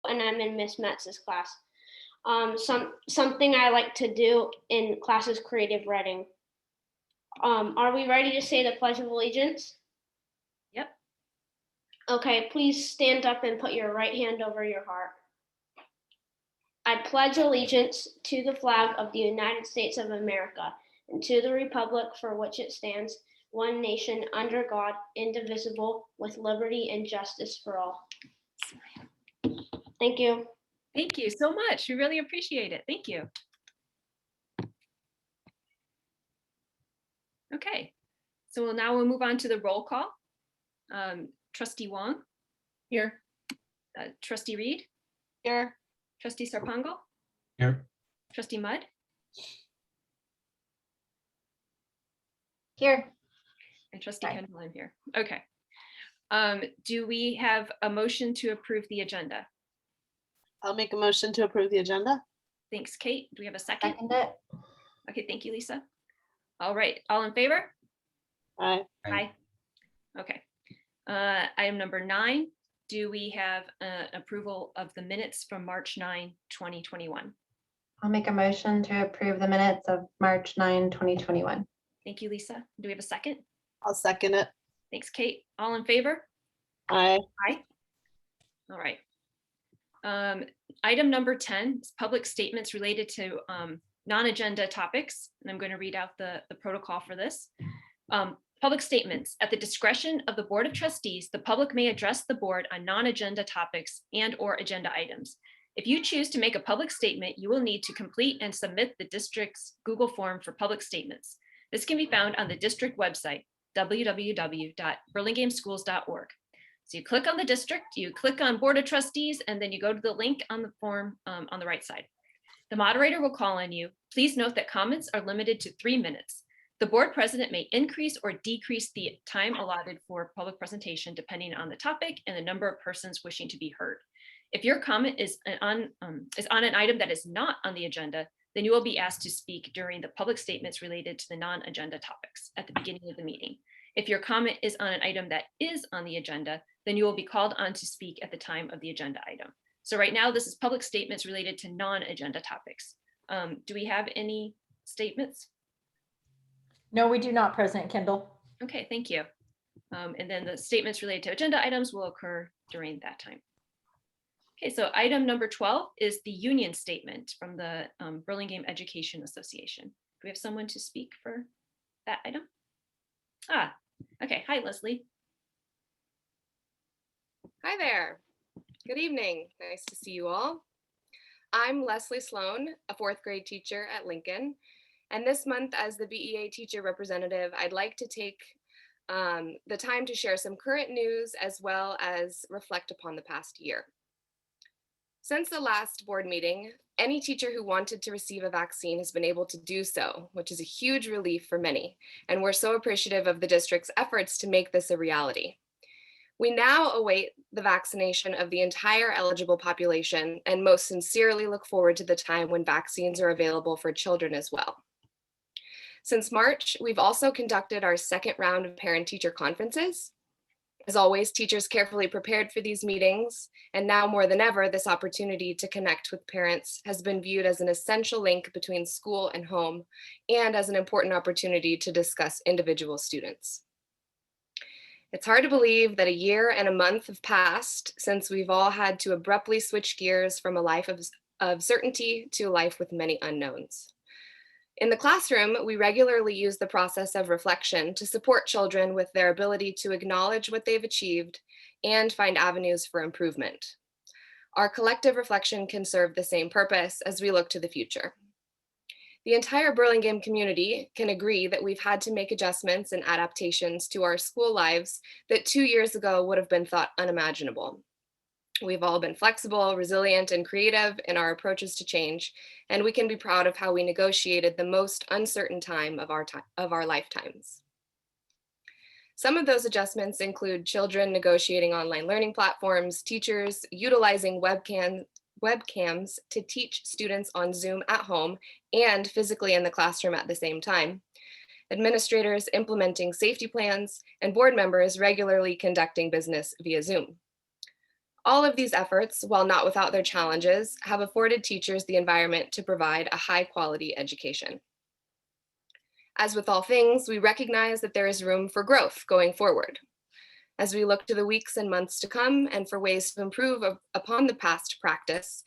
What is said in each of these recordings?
and I'm in Miss Metz's class. Something I like to do in class is creative writing. Are we ready to say the Pledge of Allegiance? Yep. Okay, please stand up and put your right hand over your heart. I pledge allegiance to the flag of the United States of America and to the republic for which it stands, one nation under God, indivisible, with liberty and justice for all. Thank you. Thank you so much. We really appreciate it. Thank you. Okay, so now we'll move on to the roll call. Trustee Wong. Here. Trustee Reed. Here. Trustee Sarpango. Here. Trustee Mudd. Here. And Trustee Kendall, I'm here. Okay. Do we have a motion to approve the agenda? I'll make a motion to approve the agenda. Thanks, Kate. Do we have a second? Second it. Okay, thank you, Lisa. All right, all in favor? Aye. Aye. Okay. Item number 9, do we have approval of the minutes from March 9, 2021? I'll make a motion to approve the minutes of March 9, 2021. Thank you, Lisa. Do we have a second? I'll second it. Thanks, Kate. All in favor? Aye. Aye. All right. Item number 10 is public statements related to non-agenda topics. And I'm going to read out the protocol for this. Public statements. At the discretion of the Board of Trustees, the public may address the board on non-agenda topics and/or agenda items. If you choose to make a public statement, you will need to complete and submit the district's Google form for public statements. This can be found on the district website, www.burlingameschools.org. So you click on the district, you click on Board of Trustees, and then you go to the link on the form on the right side. The moderator will call on you. Please note that comments are limited to 3 minutes. The board president may increase or decrease the time allotted for public presentation depending on the topic and the number of persons wishing to be heard. If your comment is on an item that is not on the agenda, then you will be asked to speak during the public statements related to the non-agenda topics at the beginning of the meeting. If your comment is on an item that is on the agenda, then you will be called on to speak at the time of the agenda item. So right now, this is public statements related to non-agenda topics. Do we have any statements? No, we do not, President Kendall. Okay, thank you. And then the statements related to agenda items will occur during that time. Okay, so item number 12 is the union statement from the Burlingame Education Association. Do we have someone to speak for that item? Ah, okay. Hi, Leslie. Hi there. Good evening. Nice to see you all. I'm Leslie Sloan, a 4th grade teacher at Lincoln. And this month, as the BEA teacher representative, I'd like to take the time to share some current news as well as reflect upon the past year. Since the last board meeting, any teacher who wanted to receive a vaccine has been able to do so, which is a huge relief for many. And we're so appreciative of the district's efforts to make this a reality. We now await the vaccination of the entire eligible population and most sincerely look forward to the time when vaccines are available for children as well. Since March, we've also conducted our 2nd round of parent-teacher conferences. As always, teachers carefully prepared for these meetings, and now more than ever, this opportunity to connect with parents has been viewed as an essential link between school and home, and as an important opportunity to discuss individual students. It's hard to believe that a year and a month have passed since we've all had to abruptly switch gears from a life of certainty to a life with many unknowns. In the classroom, we regularly use the process of reflection to support children with their ability to acknowledge what they've achieved and find avenues for improvement. Our collective reflection can serve the same purpose as we look to the future. The entire Burlingame community can agree that we've had to make adjustments and adaptations to our school lives that 2 years ago would have been thought unimaginable. We've all been flexible, resilient, and creative in our approaches to change, and we can be proud of how we negotiated the most uncertain time of our lifetimes. Some of those adjustments include children negotiating online learning platforms, teachers utilizing webcams to teach students on Zoom at home and physically in the classroom at the same time, administrators implementing safety plans, and board members regularly conducting business via Zoom. All of these efforts, while not without their challenges, have afforded teachers the environment to provide a high-quality education. As with all things, we recognize that there is room for growth going forward. As we look to the weeks and months to come and for ways to improve upon the past practice,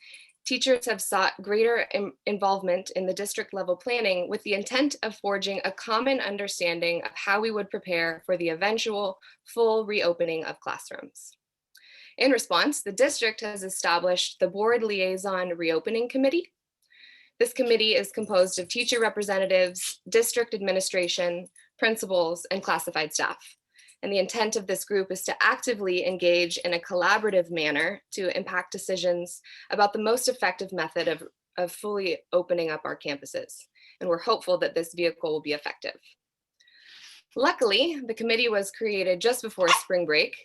teachers have sought greater involvement in the district level planning with the intent of forging a common understanding of how we would prepare for the eventual full reopening of classrooms. In response, the district has established the Board Liaison Reopening Committee. This committee is composed of teacher representatives, district administration, principals, and classified staff. And the intent of this group is to actively engage in a collaborative manner to impact decisions about the most effective method of fully opening up our campuses. And we're hopeful that this vehicle will be effective. Luckily, the committee was created just before spring break.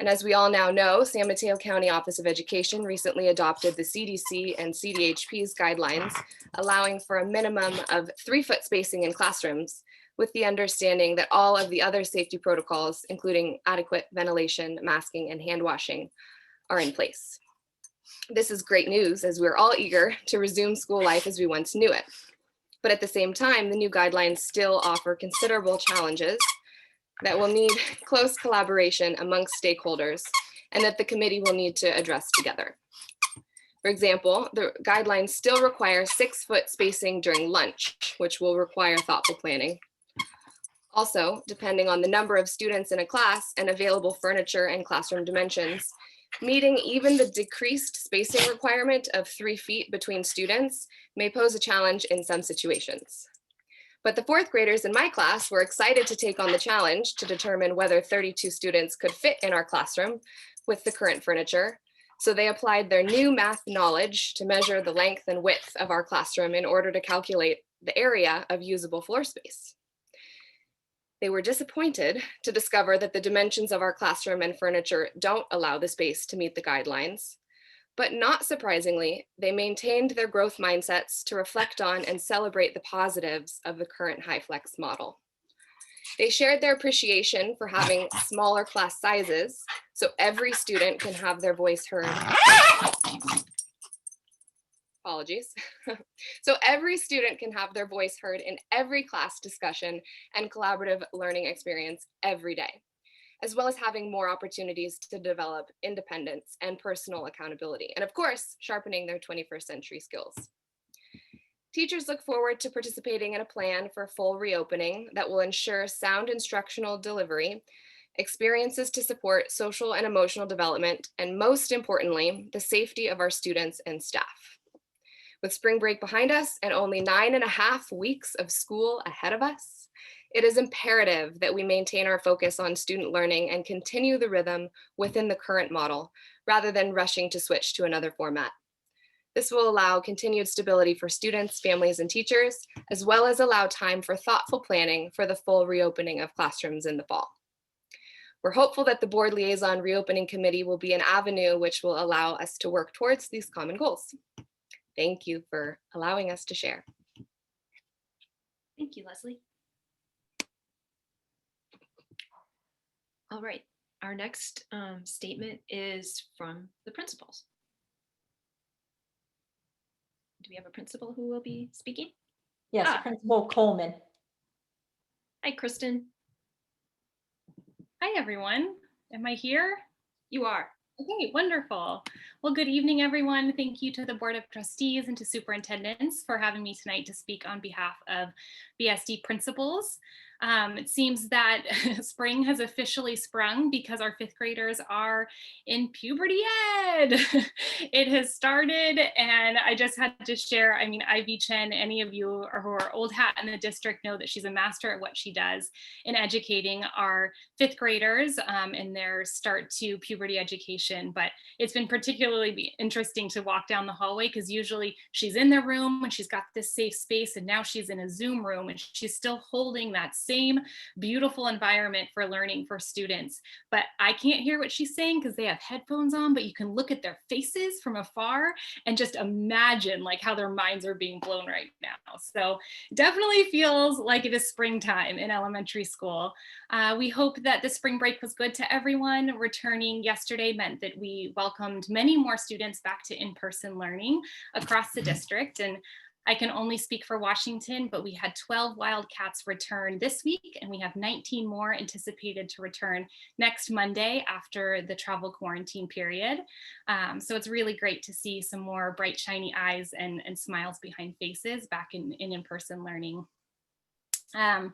And as we all now know, San Mateo County Office of Education recently adopted the CDC and CDHP's guidelines, allowing for a minimum of 3-foot spacing in classrooms, with the understanding that all of the other safety protocols, including adequate ventilation, masking, and hand washing, are in place. This is great news, as we're all eager to resume school life as we once knew it. But at the same time, the new guidelines still offer considerable challenges that will need close collaboration amongst stakeholders and that the committee will need to address together. For example, the guidelines still require 6-foot spacing during lunch, which will require thoughtful planning. Also, depending on the number of students in a class and available furniture and classroom dimensions, meeting even the decreased spacing requirement of 3 feet between students may pose a challenge in some situations. But the 4th graders in my class were excited to take on the challenge to determine whether 32 students could fit in our classroom with the current furniture. So they applied their new math knowledge to measure the length and width of our classroom in order to calculate the area of usable floor space. They were disappointed to discover that the dimensions of our classroom and furniture don't allow the space to meet the guidelines. But not surprisingly, they maintained their growth mindsets to reflect on and celebrate the positives of the current HighFlex model. They shared their appreciation for having smaller class sizes so every student can have their voice heard. Apologies. So every student can have their voice heard in every class discussion and collaborative learning experience every day, as well as having more opportunities to develop independence and personal accountability, and of course, sharpening their 21st century skills. Teachers look forward to participating in a plan for full reopening that will ensure sound instructional delivery, experiences to support social and emotional development, and most importantly, the safety of our students and staff. With spring break behind us and only 9.5 weeks of school ahead of us, it is imperative that we maintain our focus on student learning and continue the rhythm within the current model, rather than rushing to switch to another format. This will allow continued stability for students, families, and teachers, as well as allow time for thoughtful planning for the full reopening of classrooms in the fall. We're hopeful that the Board Liaison Reopening Committee will be an avenue which will allow us to work towards these common goals. Thank you for allowing us to share. Thank you, Leslie. All right, our next statement is from the principals. Do we have a principal who will be speaking? Yes, Principal Coleman. Hi, Kristen. Hi, everyone. Am I here? You are. Okay, wonderful. Well, good evening, everyone. Thank you to the Board of Trustees and to superintendents for having me tonight to speak on behalf of BSD principals. It seems that spring has officially sprung because our 5th graders are in puberty ed. It has started, and I just had to share, I mean, Ivy Chen, any of you who are old hat in the district know that she's a master at what she does in educating our 5th graders in their start to puberty education. But it's been particularly interesting to walk down the hallway because usually she's in the room and she's got this safe space, and now she's in a Zoom room and she's still holding that same beautiful environment for learning for students. But I can't hear what she's saying because they have headphones on, but you can look at their faces from afar and just imagine like how their minds are being blown right now. So definitely feels like it is springtime in elementary school. We hope that the spring break was good to everyone. Returning yesterday meant that we welcomed many more students back to in-person learning across the district. And I can only speak for Washington, but we had 12 Wildcats return this week, and we have 19 more anticipated to return next Monday after the travel quarantine period. So it's really great to see some more bright, shiny eyes and smiles behind faces back in in-person learning. To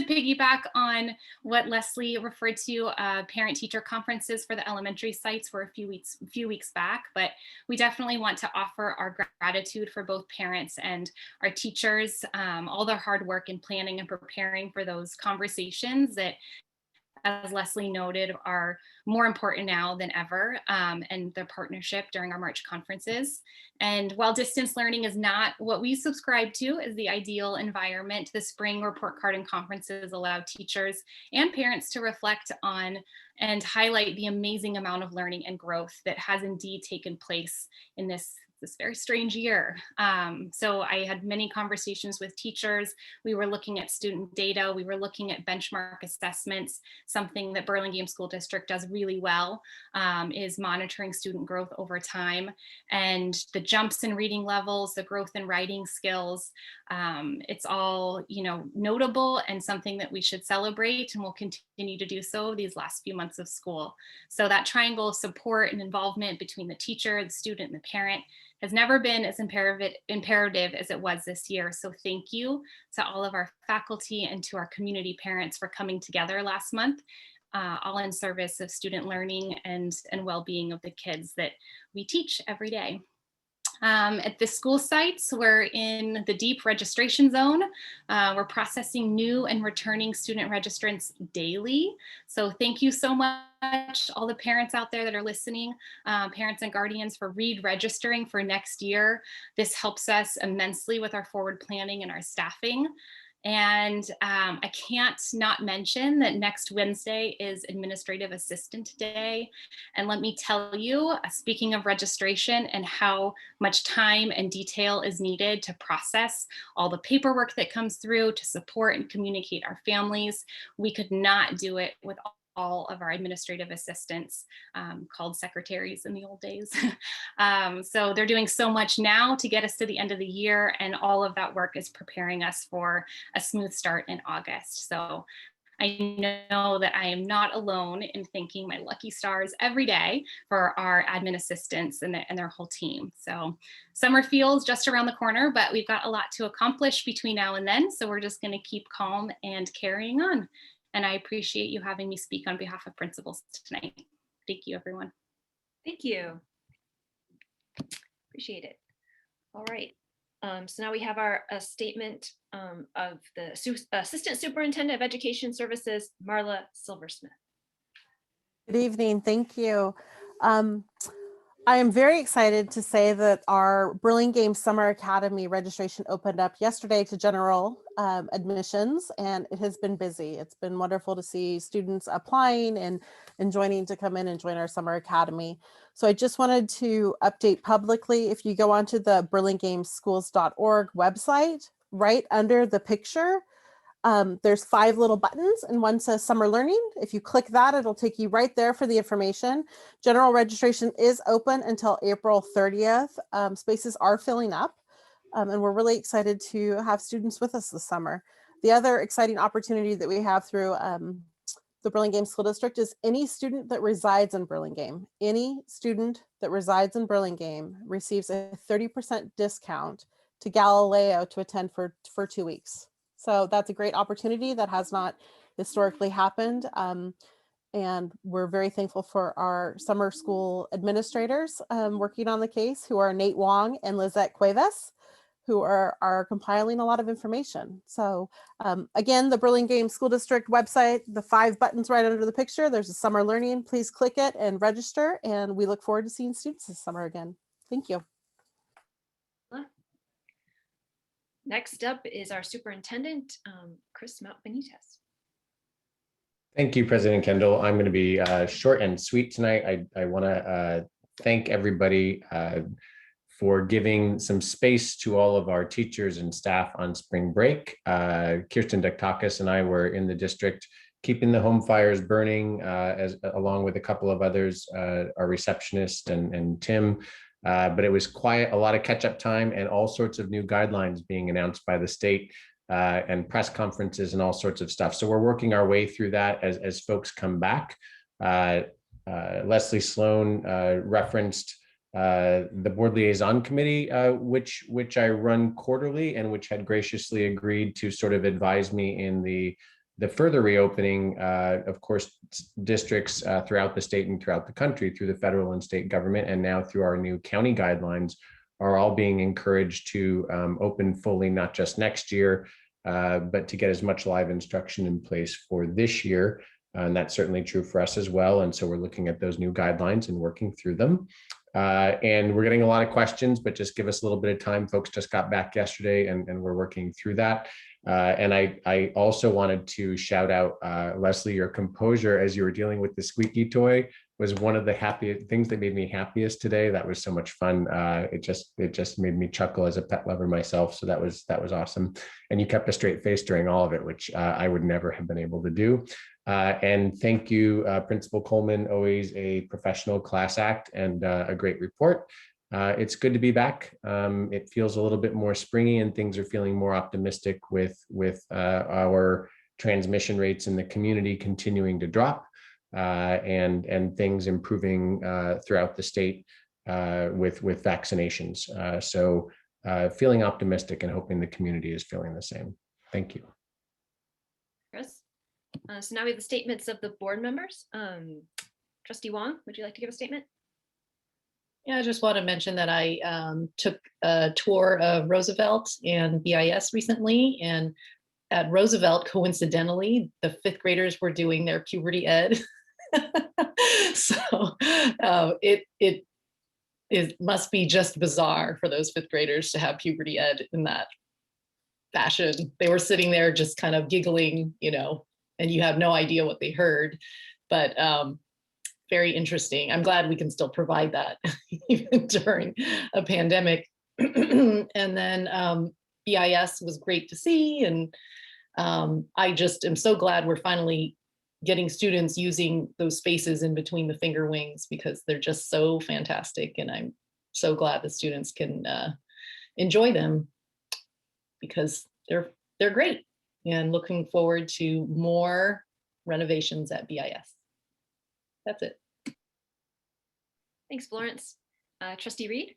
piggyback on what Leslie referred to, parent-teacher conferences for the elementary sites were a few weeks back, but we definitely want to offer our gratitude for both parents and our teachers, all their hard work in planning and preparing for those conversations that, as Leslie noted, are more important now than ever, and their partnership during our March conferences. And while distance learning is not what we subscribe to as the ideal environment, the spring report card and conferences allow teachers and parents to reflect on and highlight the amazing amount of learning and growth that has indeed taken place in this very strange year. So I had many conversations with teachers. We were looking at student data. We were looking at benchmark assessments. Something that Burlingame School District does really well is monitoring student growth over time, and the jumps in reading levels, the growth in writing skills. It's all, notable and something that we should celebrate, and we'll continue to do so these last few months of school. So that triangle of support and involvement between the teacher, the student, and the parent has never been as imperative as it was this year. So thank you to all of our faculty and to our community parents for coming together last month, all in service of student learning and well-being of the kids that we teach every day. At the school sites, we're in the deep registration zone. We're processing new and returning student registrants daily. So thank you so much, all the parents out there that are listening, parents and guardians, for registering for next year. This helps us immensely with our forward planning and our staffing. And I can't not mention that next Wednesday is Administrative Assistant Day. And let me tell you, speaking of registration and how much time and detail is needed to process all the paperwork that comes through to support and communicate our families, we could not do it with all of our administrative assistants, called secretaries in the old days. So they're doing so much now to get us to the end of the year, and all of that work is preparing us for a smooth start in August. So I know that I am not alone in thanking my lucky stars every day for our admin assistants and their whole team. So summer feels just around the corner, but we've got a lot to accomplish between now and then. So we're just going to keep calm and carrying on. And I appreciate you having me speak on behalf of principals tonight. Thank you, everyone. Thank you. Appreciate it. All right. So now we have our statement of the Assistant Superintendent of Education Services, Marla Silversmith. Good evening. Thank you. I am very excited to say that our Burlingame Summer Academy registration opened up yesterday to general admissions, and it has been busy. It's been wonderful to see students applying and joining to come in and join our Summer Academy. So I just wanted to update publicly. If you go onto the burlingameschools.org website, right under the picture, there's 5 little buttons, and one says summer learning. If you click that, it'll take you right there for the information. General registration is open until April 30th. Spaces are filling up, and we're really excited to have students with us this summer. The other exciting opportunity that we have through the Burlingame School District is any student that resides in Burlingame. Any student that resides in Burlingame receives a 30% discount to Galileo to attend for 2 weeks. So that's a great opportunity that has not historically happened. And we're very thankful for our summer school administrators working on the case, who are Nate Wong and Lizette Cuevas, who are compiling a lot of information. So again, the Burlingame School District website, the 5 buttons right under the picture, there's a summer learning. Please click it and register. And we look forward to seeing students this summer again. Thank you. Next up is our superintendent, Chris Mount Benitez. Thank you, President Kendall. I'm going to be short and sweet tonight. I want to thank everybody for giving some space to all of our teachers and staff on spring break. Kirsten Duktakis and I were in the district keeping the home fires burning, along with a couple of others, our receptionist and Tim. But it was quiet, a lot of catch-up time, and all sorts of new guidelines being announced by the state, and press conferences and all sorts of stuff. So we're working our way through that as folks come back. Leslie Sloan referenced the board liaison committee, which I run quarterly and which had graciously agreed to sort of advise me in the further reopening. Of course, districts throughout the state and throughout the country through the federal and state government, and now through our new county guidelines, are all being encouraged to open fully, not just next year, but to get as much live instruction in place for this year. And that's certainly true for us as well. And so we're looking at those new guidelines and working through them. And we're getting a lot of questions, but just give us a little bit of time. Folks just got back yesterday and we're working through that. And I also wanted to shout out, Leslie, your composure as you were dealing with the squeaky toy was one of the happiest things that made me happiest today. That was so much fun. It just made me chuckle as a pet lover myself. So that was awesome. And you kept a straight face during all of it, which I would never have been able to do. And thank you, Principal Coleman, always a professional class act and a great report. It's good to be back. It feels a little bit more springy and things are feeling more optimistic with our transmission rates in the community continuing to drop, and things improving throughout the state with vaccinations. So feeling optimistic and hoping the community is feeling the same. Thank you. Chris. So now we have the statements of the board members. Trustee Wong, would you like to give a statement? Yeah, I just want to mention that I took a tour of Roosevelt and BIS recently, and at Roosevelt, coincidentally, the 5th graders were doing their puberty ed. So it must be just bizarre for those 5th graders to have puberty ed in that fashion. They were sitting there just kind of giggling, and you have no idea what they heard, but very interesting. I'm glad we can still provide that even during a pandemic. And then BIS was great to see. And I just am so glad we're finally getting students using those spaces in between the finger wings, because they're just so fantastic. And I'm so glad the students can enjoy them, because they're great, and looking forward to more renovations at BIS. That's it. Thanks, Florence. Trustee Reed.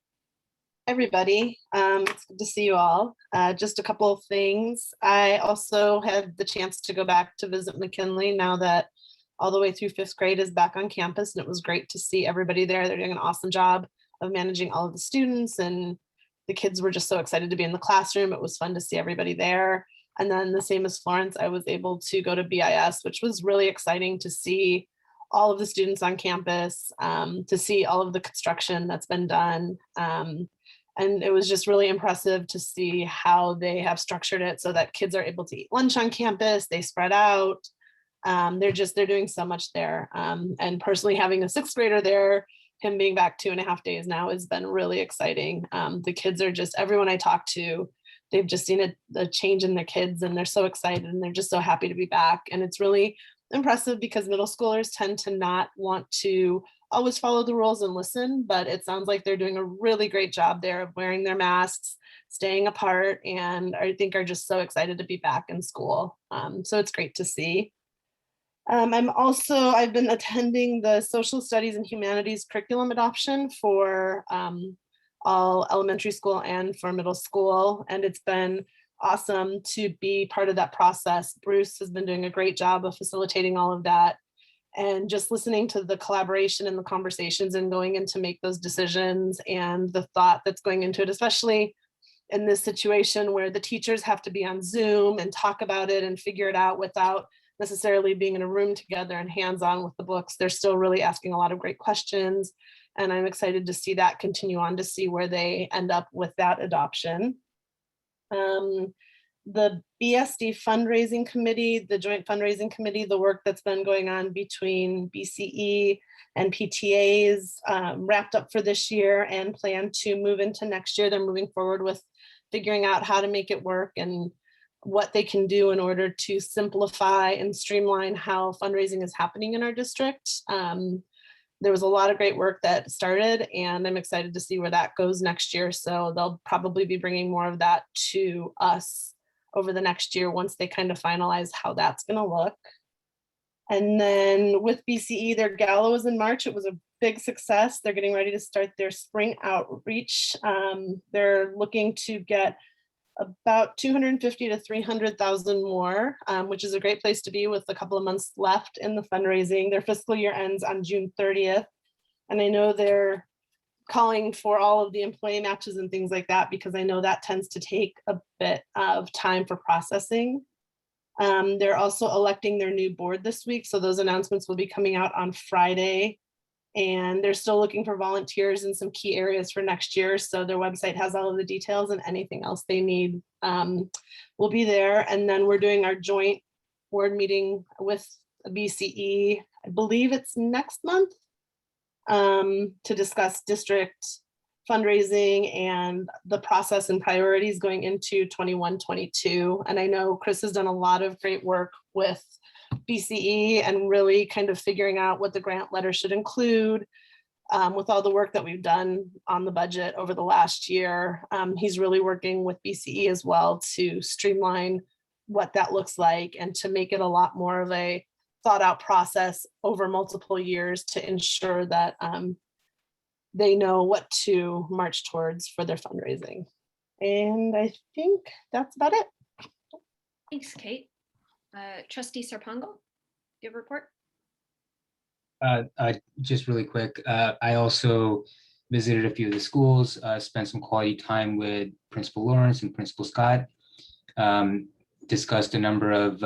Everybody, it's good to see you all. Just a couple of things. I also had the chance to go back to visit McKinley now that all the way through 5th grade is back on campus, and it was great to see everybody there. They're doing an awesome job of managing all of the students, and the kids were just so excited to be in the classroom. It was fun to see everybody there. And then the same as Florence, I was able to go to BIS, which was really exciting to see all of the students on campus, to see all of the construction that's been done. And it was just really impressive to see how they have structured it so that kids are able to eat lunch on campus. They spread out. They're doing so much there. And personally, having a 6th grader there, him being back 2.5 days now, has been really exciting. The kids are just, everyone I talk to, they've just seen a change in the kids, and they're so excited, and they're just so happy to be back. And it's really impressive because middle schoolers tend to not want to always follow the rules and listen, but it sounds like they're doing a really great job there of wearing their masks, staying apart, and I think are just so excited to be back in school. So it's great to see. I've been attending the social studies and humanities curriculum adoption for all elementary school and for middle school, and it's been awesome to be part of that process. Bruce has been doing a great job of facilitating all of that, and just listening to the collaboration and the conversations and going in to make those decisions, and the thought that's going into it, especially in this situation where the teachers have to be on Zoom and talk about it and figure it out without necessarily being in a room together and hands-on with the books. They're still really asking a lot of great questions, and I'm excited to see that continue on, to see where they end up with that adoption. The BSD fundraising committee, the joint fundraising committee, the work that's been going on between BCE and PTAs wrapped up for this year and plan to move into next year. They're moving forward with figuring out how to make it work and what they can do in order to simplify and streamline how fundraising is happening in our district. There was a lot of great work that started, and I'm excited to see where that goes next year. So they'll probably be bringing more of that to us over the next year once they kind of finalize how that's going to look. And then with BCE, their gala was in March. It was a big success. They're getting ready to start their spring outreach. They're looking to get about 250 to 300,000 more, which is a great place to be with a couple of months left in the fundraising. Their fiscal year ends on June 30th. And I know they're calling for all of the employee matches and things like that, because I know that tends to take a bit of time for processing. They're also electing their new board this week. So those announcements will be coming out on Friday. And they're still looking for volunteers in some key areas for next year. So their website has all of the details, and anything else they need will be there. And then we're doing our joint board meeting with BCE. I believe it's next month to discuss district fundraising and the process and priorities going into 21-22. And I know Chris has done a lot of great work with BCE and really kind of figuring out what the grant letter should include with all the work that we've done on the budget over the last year. He's really working with BCE as well to streamline what that looks like and to make it a lot more of a thought out process over multiple years to ensure that they know what to march towards for their fundraising. And I think that's about it. Thanks, Kate. Trustee Sarpango, do you have a report? Just really quick, I also visited a few of the schools, spent some quality time with Principal Lawrence and Principal Scott, discussed a number of,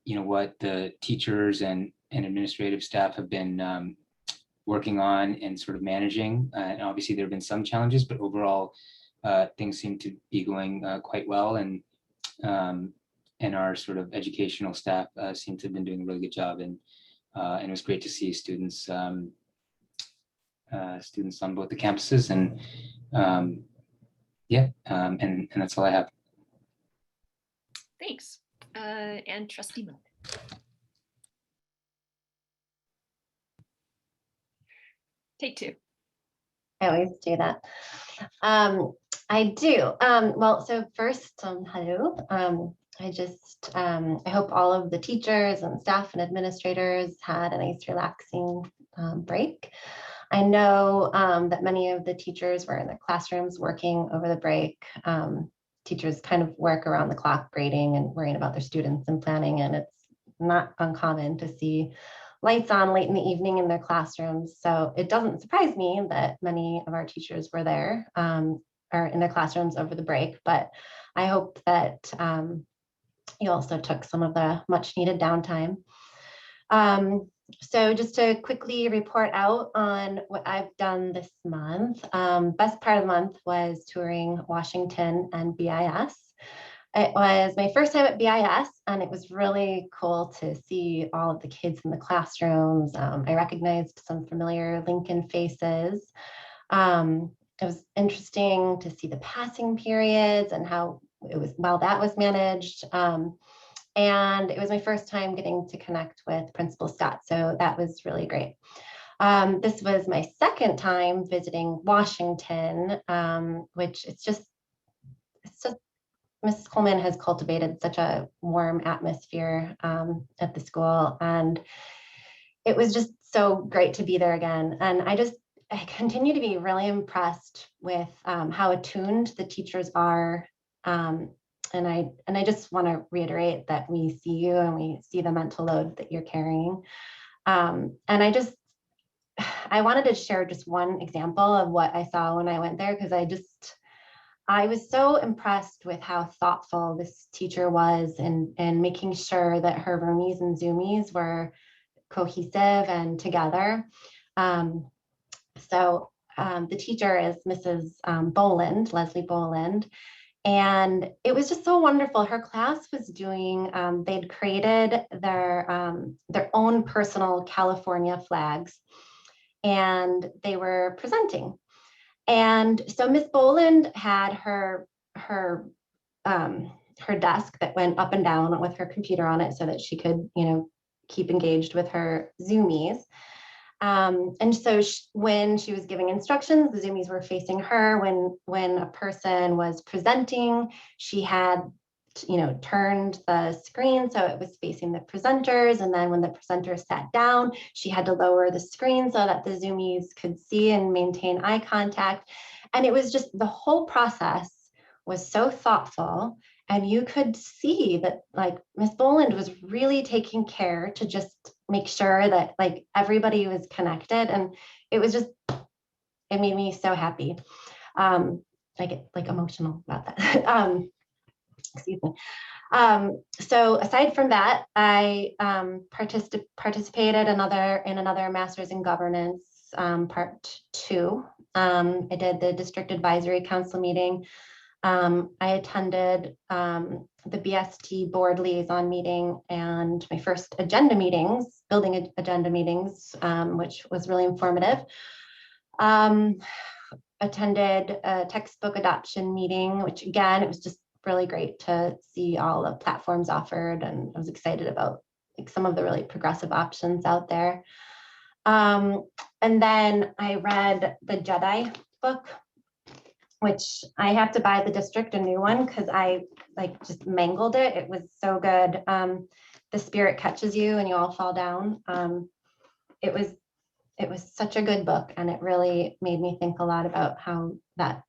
what the teachers and administrative staff have been working on and sort of managing. And obviously there have been some challenges, but overall things seem to be going quite well. And our sort of educational staff seem to have been doing a really good job. And it was great to see students students on both the campuses. And and that's all I have. Thanks. And Trustee Mudd. Take two. I always do that. I do. Well, so first, hello. I hope all of the teachers and staff and administrators had a nice relaxing break. I know that many of the teachers were in their classrooms working over the break. Teachers kind of work around the clock grading and worrying about their students and planning, and it's not uncommon to see lights on late in the evening in their classrooms. So it doesn't surprise me that many of our teachers were there or in their classrooms over the break, but I hope that you also took some of the much needed downtime. So just to quickly report out on what I've done this month, best part of the month was touring Washington and BIS. It was my first time at BIS, and it was really cool to see all of the kids in the classrooms. I recognized some familiar Lincoln faces. It was interesting to see the passing periods and how that was managed. And it was my first time getting to connect with Principal Scott, so that was really great. This was my second time visiting Washington, which it's just Mrs. Coleman has cultivated such a warm atmosphere at the school, and it was just so great to be there again. And I continue to be really impressed with how attuned the teachers are. And I just want to reiterate that we see you and we see the mental load that you're carrying. And I wanted to share just one example of what I saw when I went there, because I was so impressed with how thoughtful this teacher was in making sure that her roomies and zoomies were cohesive and together. So the teacher is Mrs. Boland, Leslie Boland. And it was just so wonderful. Her class was doing, they'd created their own personal California flags, and they were presenting. And so Miss Boland had her desk that went up and down with her computer on it so that she could, keep engaged with her Zoomies. And so when she was giving instructions, the Zoomies were facing her. When a person was presenting, she had, turned the screen so it was facing the presenters. And then when the presenters sat down, she had to lower the screen so that the Zoomies could see and maintain eye contact. And it was just, the whole process was so thoughtful. And you could see that like Miss Boland was really taking care to just make sure that like everybody was connected. And it was just, it made me so happy. I get like emotional about that. Excuse me. So aside from that, I participated in another Master's in Governance, part 2. I did the District Advisory Council meeting. I attended the BSD board liaison meeting and my first agenda meetings, building agenda meetings, which was really informative. Attended a textbook adoption meeting, which again, it was just really great to see all the platforms offered, and I was excited about like some of the really progressive options out there. And then I read the JEDI book, which I have to buy the district a new one because I like just mangled it. It was so good. The spirit catches you and you all fall down. It was such a good book, and it really made me think a lot about how that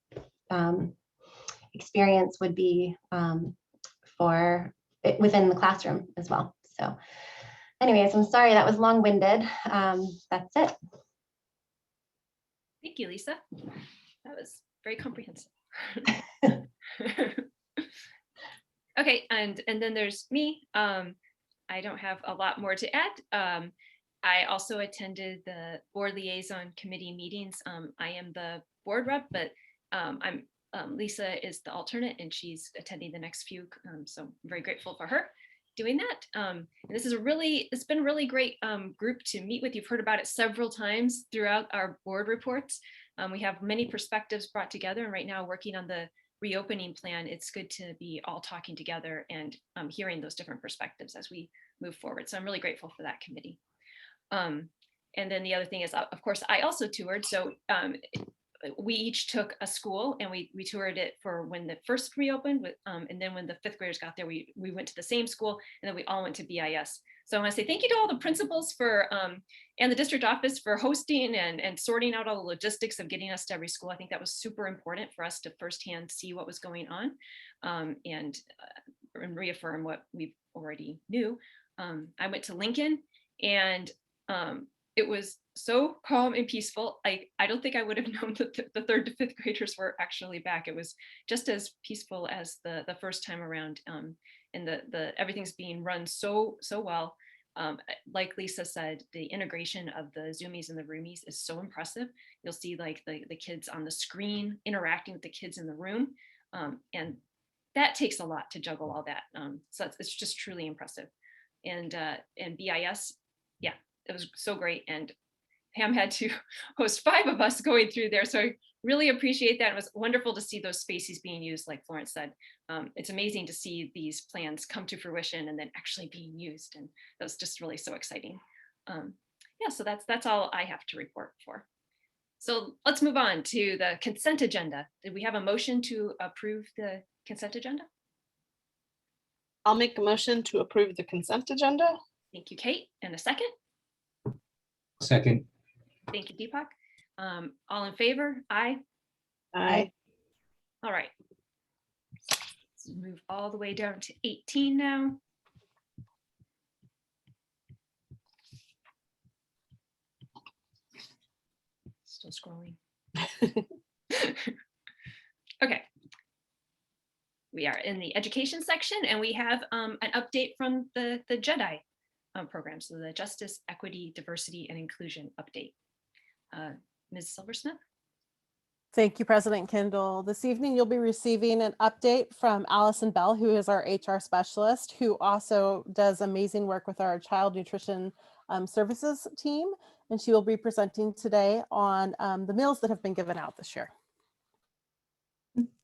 experience would be for it within the classroom as well. So anyways, I'm sorry that was long-winded. That's it. Thank you, Lisa. That was very comprehensive. Okay, and then there's me. I don't have a lot more to add. I also attended the board liaison committee meetings. I am the board rep, but Lisa is the alternate, and she's attending the next few. So I'm very grateful for her doing that. And this is it's been a really great group to meet with. You've heard about it several times throughout our board reports. We have many perspectives brought together, and right now working on the reopening plan, it's good to be all talking together and hearing those different perspectives as we move forward. So I'm really grateful for that committee. And then the other thing is, of course, I also toured. So we each took a school and we toured it for when the first reopened, and then when the 5th graders got there, we went to the same school, and then we all went to BIS. So I want to say thank you to all the principals for and the district office for hosting and sorting out all the logistics of getting us to every school. I think that was super important for us to firsthand see what was going on and reaffirm what we already knew. I went to Lincoln, and it was so calm and peaceful. I don't think I would have known that the 3rd to 5th graders were actually back. It was just as peaceful as the first time around, and the everything's being run so well. Like Lisa said, the integration of the Zoomies and the Roomies is so impressive. You'll see like the kids on the screen interacting with the kids in the room, and that takes a lot to juggle all that. So it's just truly impressive. And BIS, yeah, it was so great. And Pam had to host 5 of us going through there. So I really appreciate that. It was wonderful to see those spaces being used, like Florence said. It's amazing to see these plans come to fruition and then actually being used. And that was just really so exciting. Yeah, so that's all I have to report for. So let's move on to the consent agenda. Did we have a motion to approve the consent agenda? I'll make a motion to approve the consent agenda. Thank you, Kate. And a second? Second. Thank you, Deepak. All in favor? Aye. Aye. All right. Let's move all the way down to 18 now. Still scrolling. Okay. We are in the education section, and we have an update from the JEDI program, so the Justice, Equity, Diversity, and Inclusion update. Ms. Silversmith? Thank you, President Kendall. This evening, you'll be receiving an update from Allison Bell, who is our HR specialist, who also does amazing work with our child nutrition services team. And she will be presenting today on the meals that have been given out this year.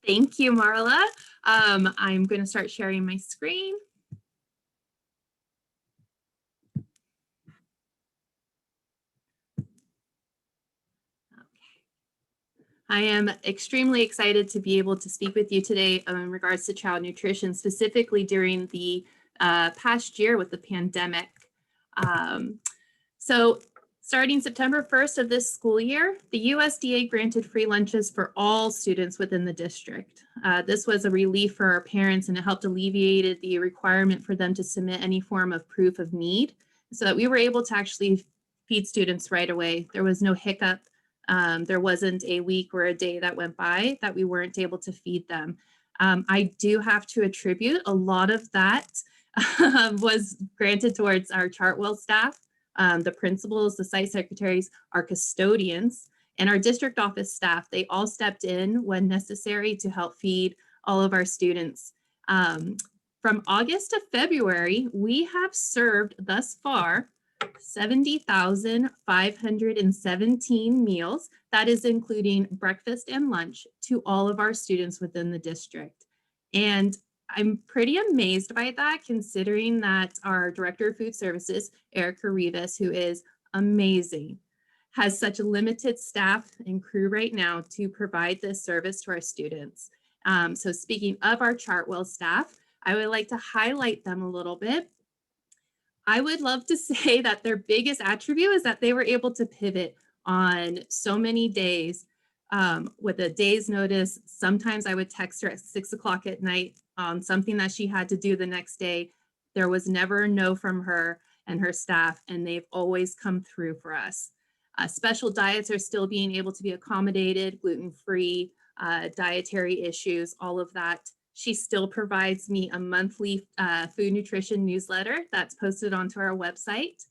Thank you, Marla. I'm going to start sharing my screen. I am extremely excited to be able to speak with you today in regards to child nutrition, specifically during the past year with the pandemic. So starting September 1st of this school year, the USDA granted free lunches for all students within the district. This was a relief for our parents, and it helped alleviate the requirement for them to submit any form of proof of need, so that we were able to actually feed students right away. There was no hiccup. There wasn't a week or a day that went by that we weren't able to feed them. I do have to attribute a lot of that was granted towards our Chartwell staff, the principals, the site secretaries, our custodians, and our district office staff. They all stepped in when necessary to help feed all of our students. From August to February, we have served thus far 70,517 meals. That is including breakfast and lunch to all of our students within the district. And I'm pretty amazed by that, considering that our Director of Food Services, Erica Rivas, who is amazing, has such a limited staff and crew right now to provide this service to our students. So speaking of our Chartwell staff, I would like to highlight them a little bit. I would love to say that their biggest attribute is that they were able to pivot on so many days with a day's notice. Sometimes I would text her at 6 o'clock at night on something that she had to do the next day. There was never a no from her and her staff, and they've always come through for us. Special diets are still being able to be accommodated, gluten-free, dietary issues, all of that. She still provides me a monthly food nutrition newsletter that's posted onto our website.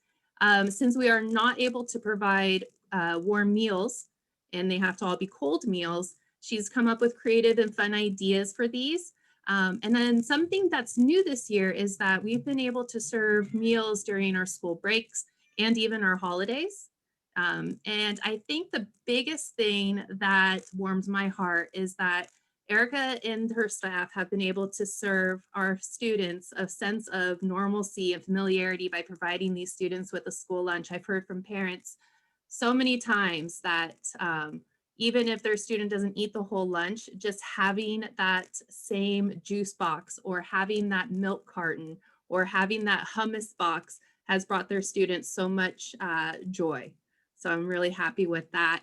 Since we are not able to provide warm meals, and they have to all be cold meals, she's come up with creative and fun ideas for these. And then something that's new this year is that we've been able to serve meals during our school breaks and even our holidays. And I think the biggest thing that warms my heart is that Erica and her staff have been able to serve our students a sense of normalcy and familiarity by providing these students with a school lunch. I've heard from parents so many times that even if their student doesn't eat the whole lunch, just having that same juice box or having that milk carton or having that hummus box has brought their students so much joy. So I'm really happy with that.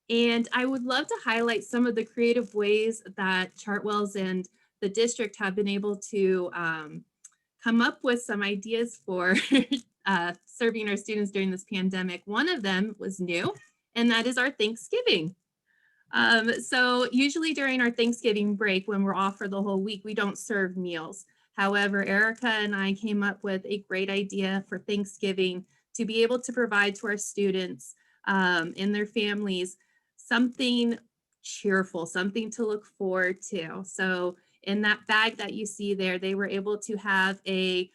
And I would love to highlight some of the creative ways that Chartwells and the district have been able to come up with some ideas for serving our students during this pandemic. One of them was new, and that is our Thanksgiving. So usually during our Thanksgiving break, when we're off for the whole week, we don't serve meals. However, Erica and I came up with a great idea for Thanksgiving to be able to provide to our students and their families something cheerful, something to look forward to. So in that bag that you see there, they were able to have a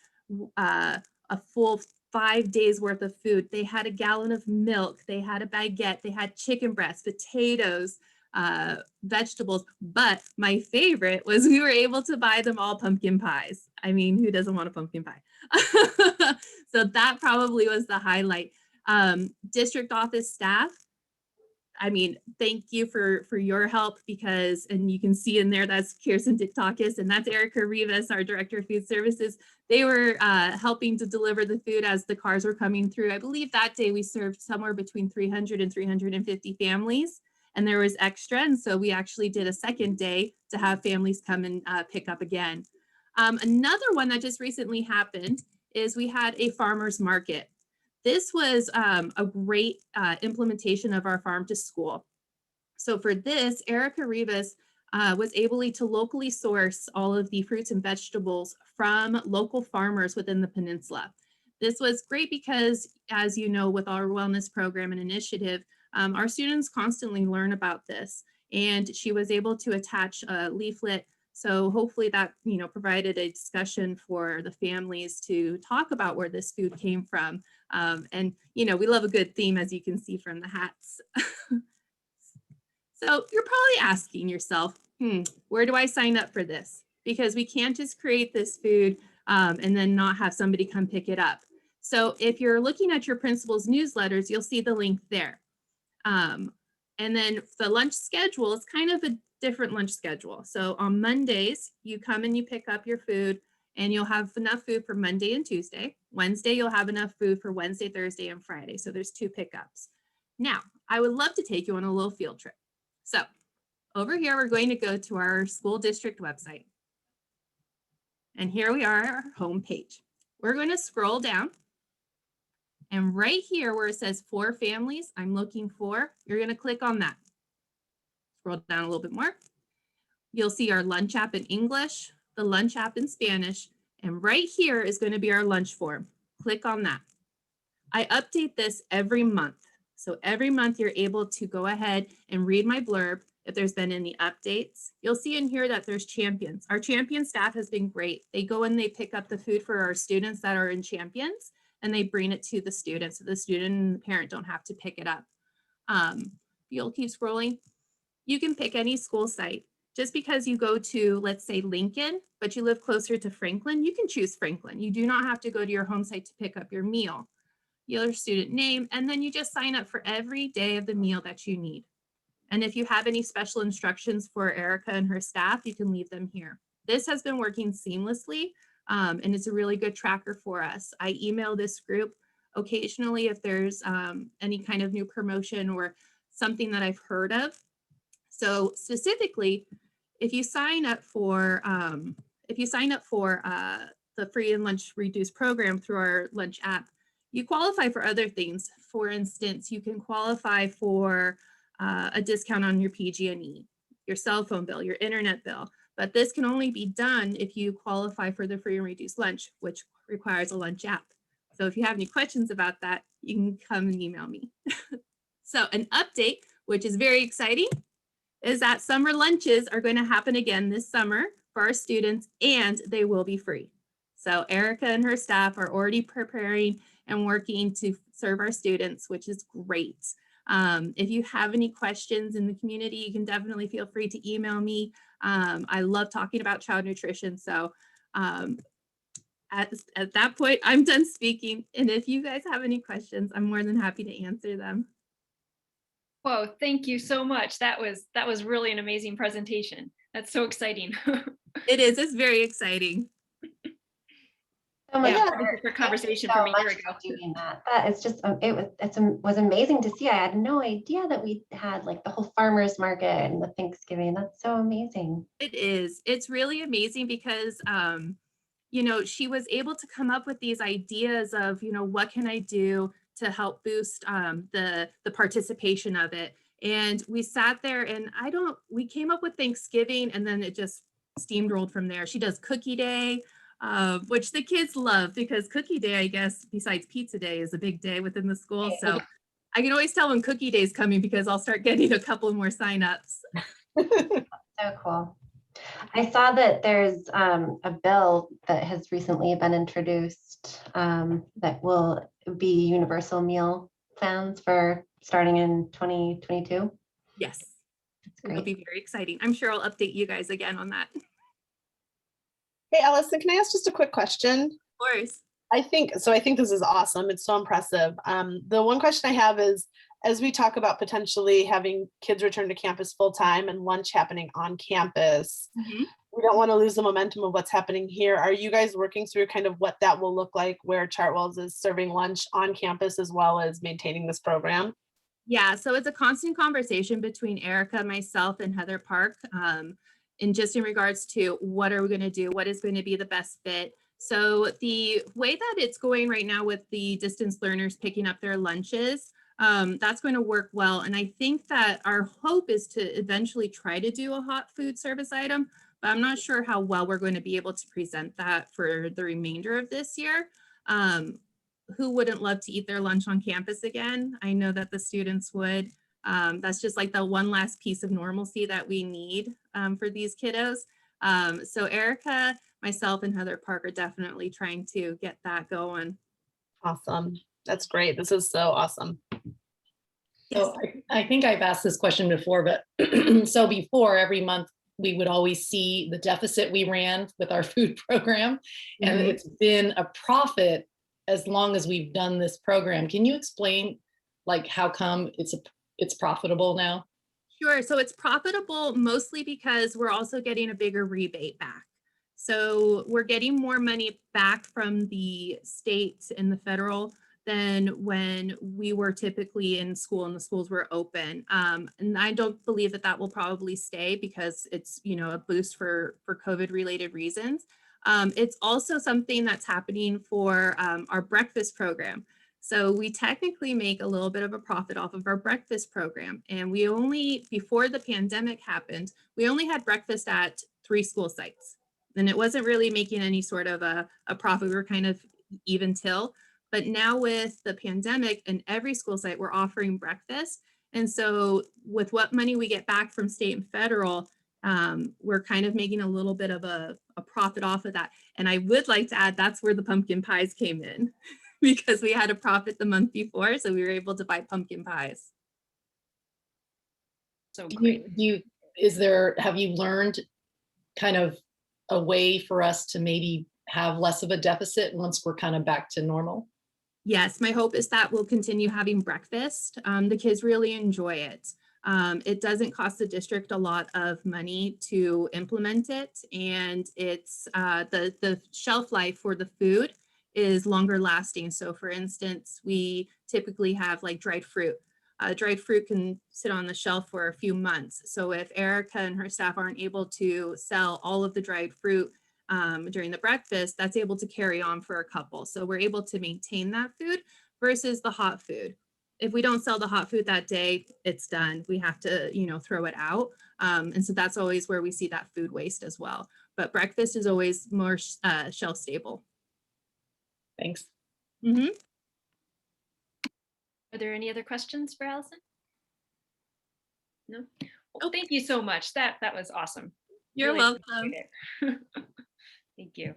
full 5 days worth of food. They had a gallon of milk, they had a baguette, they had chicken breasts, potatoes, vegetables. But my favorite was we were able to buy them all pumpkin pies. I mean, who doesn't want a pumpkin pie? So that probably was the highlight. District office staff, I mean, thank you for your help, because, and you can see in there, that's Kirsten Diktakis, and that's Erica Rivas, our Director of Food Services. They were helping to deliver the food as the cars were coming through. I believe that day we served somewhere between 300 and 350 families, and there was extra. And so we actually did a second day to have families come and pick up again. Another one that just recently happened is we had a farmer's market. This was a great implementation of our farm to school. So for this, Erica Rivas was able to locally source all of the fruits and vegetables from local farmers within the peninsula. This was great because, as you know, with our wellness program and initiative, our students constantly learn about this. and she was able to attach a leaflet. So hopefully that, provided a discussion for the families to talk about where this food came from. And, we love a good theme, as you can see from the hats. So you're probably asking yourself, where do I sign up for this? Because we can't just create this food and then not have somebody come pick it up. So if you're looking at your principal's newsletters, you'll see the link there. And then the lunch schedule is kind of a different lunch schedule. So on Mondays, you come and you pick up your food and you'll have enough food for Monday and Tuesday. Wednesday, you'll have enough food for Wednesday, Thursday, and Friday. So there's 2 pickups. Now, I would love to take you on a little field trip. So over here, we're going to go to our school district website. And here we are, our home page. We're going to scroll down. And right here where it says for families, I'm looking for, you're going to click on that. Scroll down a little bit more. You'll see our lunch app in English, the lunch app in Spanish, and right here is going to be our lunch form. Click on that. I update this every month. So every month you're able to go ahead and read my blurb. If there's been any updates, you'll see in here that there's champions. Our champion staff has been great. They go and they pick up the food for our students that are in champions, and they bring it to the students so the student and the parent don't have to pick it up. You'll keep scrolling. You can pick any school site. Just because you go to, let's say, Lincoln, but you live closer to Franklin, you can choose Franklin. You do not have to go to your home site to pick up your meal. Your student name, and then you just sign up for every day of the meal that you need. And if you have any special instructions for Erica and her staff, you can leave them here. This has been working seamlessly, and it's a really good tracker for us. I email this group occasionally if there's any kind of new promotion or something that I've heard of. So specifically, if you sign up for the free and lunch reduced program through our lunch app, you qualify for other things. For instance, you can qualify for a discount on your PG&E, your cell phone bill, your internet bill, but this can only be done if you qualify for the free and reduced lunch, which requires a lunch app. So if you have any questions about that, you can come and email me. So an update, which is very exciting, is that summer lunches are going to happen again this summer for our students, and they will be free. So Erica and her staff are already preparing and working to serve our students, which is great. If you have any questions in the community, you can definitely feel free to email me. I love talking about child nutrition. So at that point, I'm done speaking. And if you guys have any questions, I'm more than happy to answer them. Whoa, thank you so much. That was really an amazing presentation. That's so exciting. It is, it's very exciting. So much for conversation from a year ago. Doing that. That is just it was amazing to see. I had no idea that we had like the whole farmers market and the Thanksgiving. That's so amazing. It is. It's really amazing because she was able to come up with these ideas of, what can I do to help boost the participation of it. And we sat there and we came up with Thanksgiving and then it just steamrolled from there. She does Cookie Day, which the kids love because Cookie Day, I guess, besides Pizza Day, is a big day within the school. So I can always tell when Cookie Day is coming because I'll start getting a couple more signups. So cool. I saw that there's a bill that has recently been introduced that will be universal meal plans for starting in 2022. Yes, it'll be very exciting. I'm sure I'll update you guys again on that. Hey, Allison, can I ask just a quick question? Of course. I think this is awesome. It's so impressive. The one question I have is, as we talk about potentially having kids return to campus full time and lunch happening on campus, we don't want to lose the momentum of what's happening here. Are you guys working through kind of what that will look like where Chartwell's is serving lunch on campus as well as maintaining this program? Yeah, so it's a constant conversation between Erica, myself, and Heather Park. And just in regards to what are we going to do, what is going to be the best fit. So the way that it's going right now with the distance learners picking up their lunches, that's going to work well. And I think that our hope is to eventually try to do a hot food service item, but I'm not sure how well we're going to be able to present that for the remainder of this year. Who wouldn't love to eat their lunch on campus again? I know that the students would. That's just like the one last piece of normalcy that we need for these kiddos. So Erica, myself, and Heather Park are definitely trying to get that going. Awesome. That's great. This is so awesome. So I think I've asked this question before, but so before every month, we would always see the deficit we ran with our food program, and it's been a profit as long as we've done this program. Can you explain like how come it's profitable now? Sure. So it's profitable mostly because we're also getting a bigger rebate back. So we're getting more money back from the state and the federal than when we were typically in school and the schools were open. And I don't believe that that will probably stay because it's, you know, a boost for COVID related reasons. It's also something that's happening for our breakfast program. So we technically make a little bit of a profit off of our breakfast program. And we only, before the pandemic happened, we only had breakfast at 3 school sites. And it wasn't really making any sort of a profit. We were kind of even till. But now with the pandemic and every school site, we're offering breakfast. And so with what money we get back from state and federal, we're kind of making a little bit of a profit off of that. And I would like to add, that's where the pumpkin pies came in because we had a profit the month before. So we were able to buy pumpkin pies. So great. Have you learned kind of a way for us to maybe have less of a deficit once we're kind of back to normal? Yes, my hope is that we'll continue having breakfast. The kids really enjoy it. It doesn't cost the district a lot of money to implement it, and it's the shelf life for the food is longer lasting. So for instance, we typically have like dried fruit. Dried fruit can sit on the shelf for a few months. So if Erica and her staff aren't able to sell all of the dried fruit during the breakfast, that's able to carry on for a couple. So we're able to maintain that food versus the hot food. If we don't sell the hot food that day, it's done. We have to, you know, throw it out. And so that's always where we see that food waste as well. But breakfast is always more shelf stable. Thanks. Mm-hmm. Are there any other questions for Allison? No? Well, thank you so much. That was awesome. You're Really welcome. appreciate it. Thank you.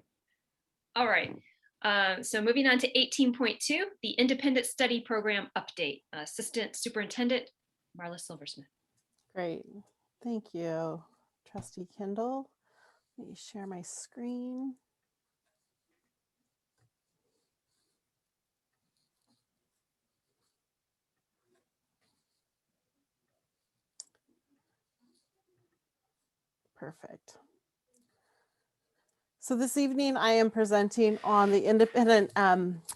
All right. So moving on to 18.2, the Independent Study Program Update. Assistant Superintendent Marla Silversmith. Great. Thank you, Trustee Kendall. Let me share my screen. Perfect. So this evening I am presenting on the Independent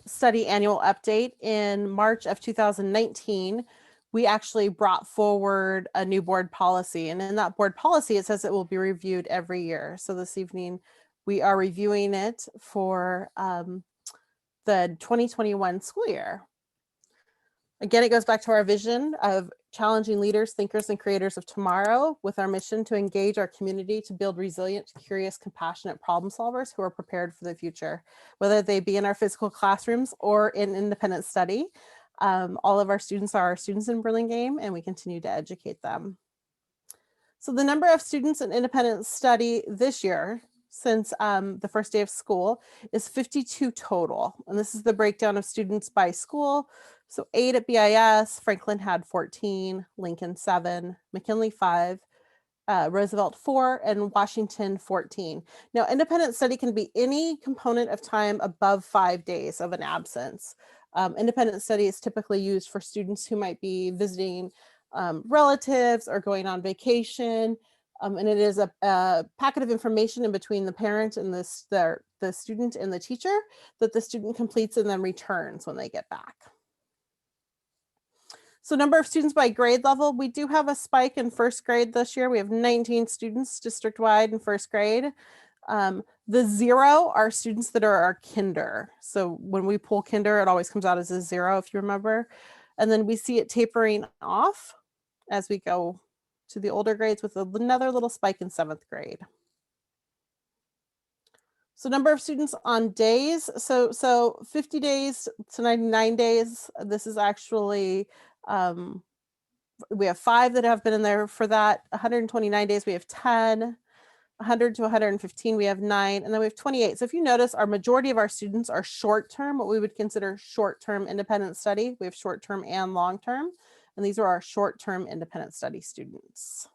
Study Annual Update. In March of 2019, we actually brought forward a new board policy, and in that board policy it says it will be reviewed every year. So this evening we are reviewing it for the 2021 school year. Again, it goes back to our vision of challenging leaders, thinkers, and creators of tomorrow with our mission to engage our community to build resilient, curious, compassionate problem solvers who are prepared for the future, whether they be in our physical classrooms or in independent study. All of our students are our students in Burlingame, and we continue to educate them. So the number of students in independent study this year, since the first day of school, is 52 total. And this is the breakdown of students by school. So 8 at BIS, Franklin had 14, Lincoln 7, McKinley 5, Roosevelt 4, and Washington 14. Now, independent study can be any component of time above 5 days of an absence. Independent study is typically used for students who might be visiting relatives or going on vacation. And it is a packet of information in between the parent and the student and the teacher that the student completes and then returns when they get back. So number of students by grade level, we do have a spike in first grade this year. We have 19 students district-wide in first grade. The 0 are students that are our kinder. So when we pull kinder, it always comes out as a 0, if you remember. And then we see it tapering off as we go to the older grades with another little spike in 7th grade. So number of students on days, so 50 days to 99 days, this is actually we have 5 that have been in there for that. 129 days, we have 10. 100 to 115, we have 9, and then we have 28. So if you notice, our majority of our students are short-term, what we would consider short-term independent study. We have short-term and long-term, and these are our short-term independent study students.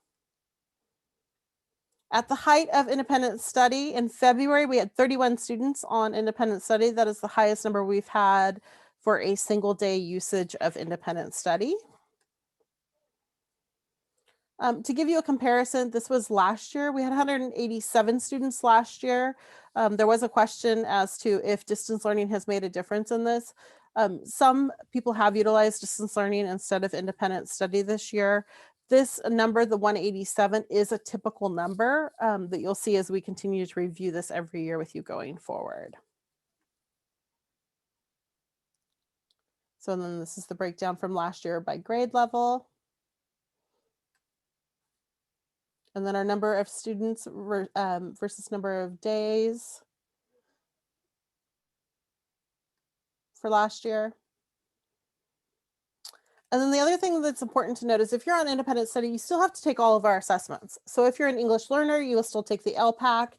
At the height of independent study in February, we had 31 students on independent study. That is the highest number we've had for a single day usage of independent study. To give you a comparison, this was last year. We had 187 students last year. There was a question as to if distance learning has made a difference in this. Some people have utilized distance learning instead of independent study this year. This number, the 187, is a typical number that you'll see as we continue to review this every year with you going forward. So then this is the breakdown from last year by grade level. And then our number of students versus number of days for last year. And then the other thing that's important to note is if you're on independent study, you still have to take all of our assessments. So if you're an English learner, you will still take the LPAC.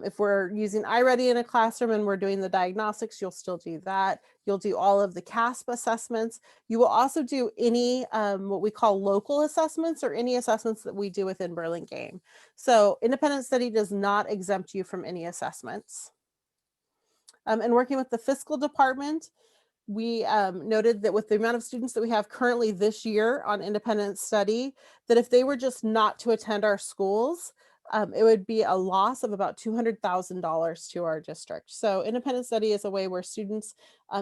If we're using iReady in a classroom and we're doing the diagnostics, you'll still do that. You'll do all of the CASP assessments. You will also do any what we call local assessments or any assessments that we do within Burlingame. So independent study does not exempt you from any assessments. And working with the fiscal department, we noted that with the amount of students that we have currently this year on independent study, that if they were just not to attend our schools, it would be a loss of about $200,000 to our district. So independent study is a way where students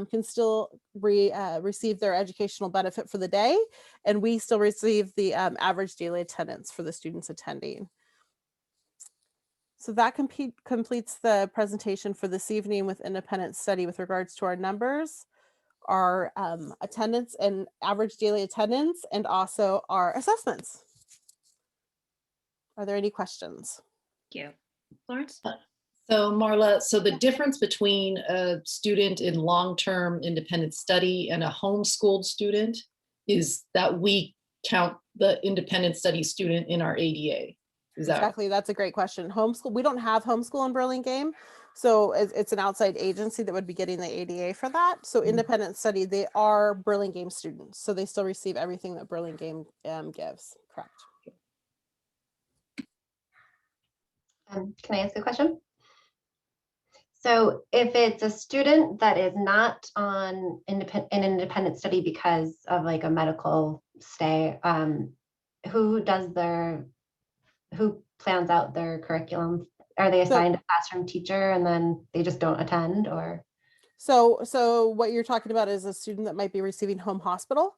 can still receive their educational benefit for the day, and we still receive the average daily attendance for the students attending. So that completes the presentation for this evening with independent study with regards to our numbers, our attendance and average daily attendance, and also our assessments. Are there any questions? Thank you. Florence? So Marla, so the difference between a student in long-term independent study and a homeschooled student is that we count the independent study student in our ADA. Is that Exactly, that's a great question. Homeschool, we don't have homeschool in Burlingame, so it's an outside agency that would be getting the ADA for that. So independent study, they are Burlingame students, so they still receive everything that Burlingame gives, correct? Can I ask a question? So if it's a student that is not on independent study because of like a medical stay, who plans out their curriculum? Are they assigned a classroom teacher and then they just don't attend, or? So what you're talking about is a student that might be receiving home hospital.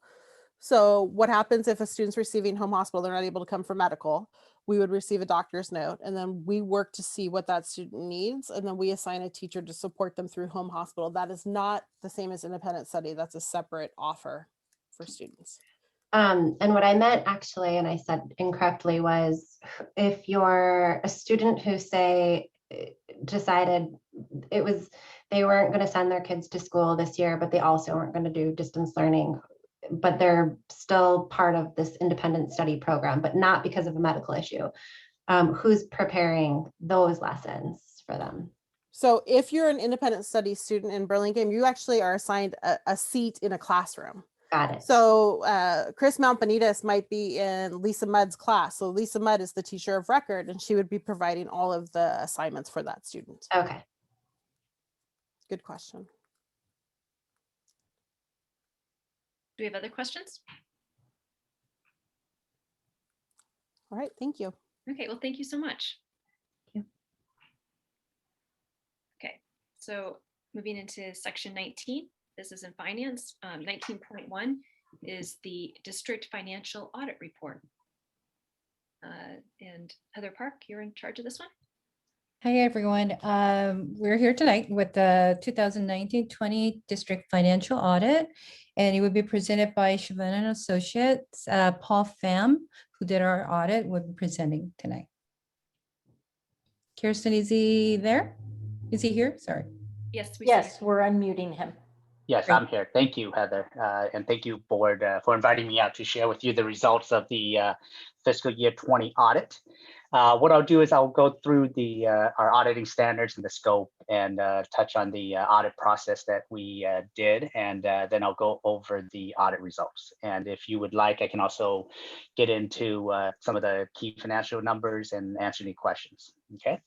So what happens if a student's receiving home hospital, they're not able to come for medical, we would receive a doctor's note, and then we work to see what that student needs, and then we assign a teacher to support them through home hospital. That is not the same as independent study. That's a separate offer for students. And what I meant actually, and I said incorrectly, was if you're a student who say decided they weren't going to send their kids to school this year, but they also weren't going to do distance learning, but they're still part of this independent study program, but not because of a medical issue. Who's preparing those lessons for them? So if you're an independent study student in Burlingame, you actually are assigned a seat in a classroom. Got it. So Chris Malpanitas might be in Lisa Mudd's class. So Lisa Mudd is the teacher of record, and she would be providing all of the assignments for that student. Okay. Good question. Do we have other questions? All right, thank you. Okay, well, thank you so much. Thank you. Okay, so moving into section 19, business and finance. 19.1 is the district financial audit report. And Heather Park, you're in charge of this one. Hi, everyone. We're here tonight with the 2019-20 district financial audit, and it will be presented by Siobhan and Associates. Paul Pham, who did our audit, will be presenting tonight. Kirsten, is he there? Is he here? Sorry. Yes, yes, we're unmuting him. Yes, Great. I'm here. Thank you, Heather. And thank you, board, for inviting me out to share with you the results of the fiscal year 20 audit. What I'll do is I'll go through our auditing standards and the scope and touch on the audit process that we did, and then I'll go over the audit results. And if you would like, I can also get into some of the key financial numbers and answer any questions. Okay.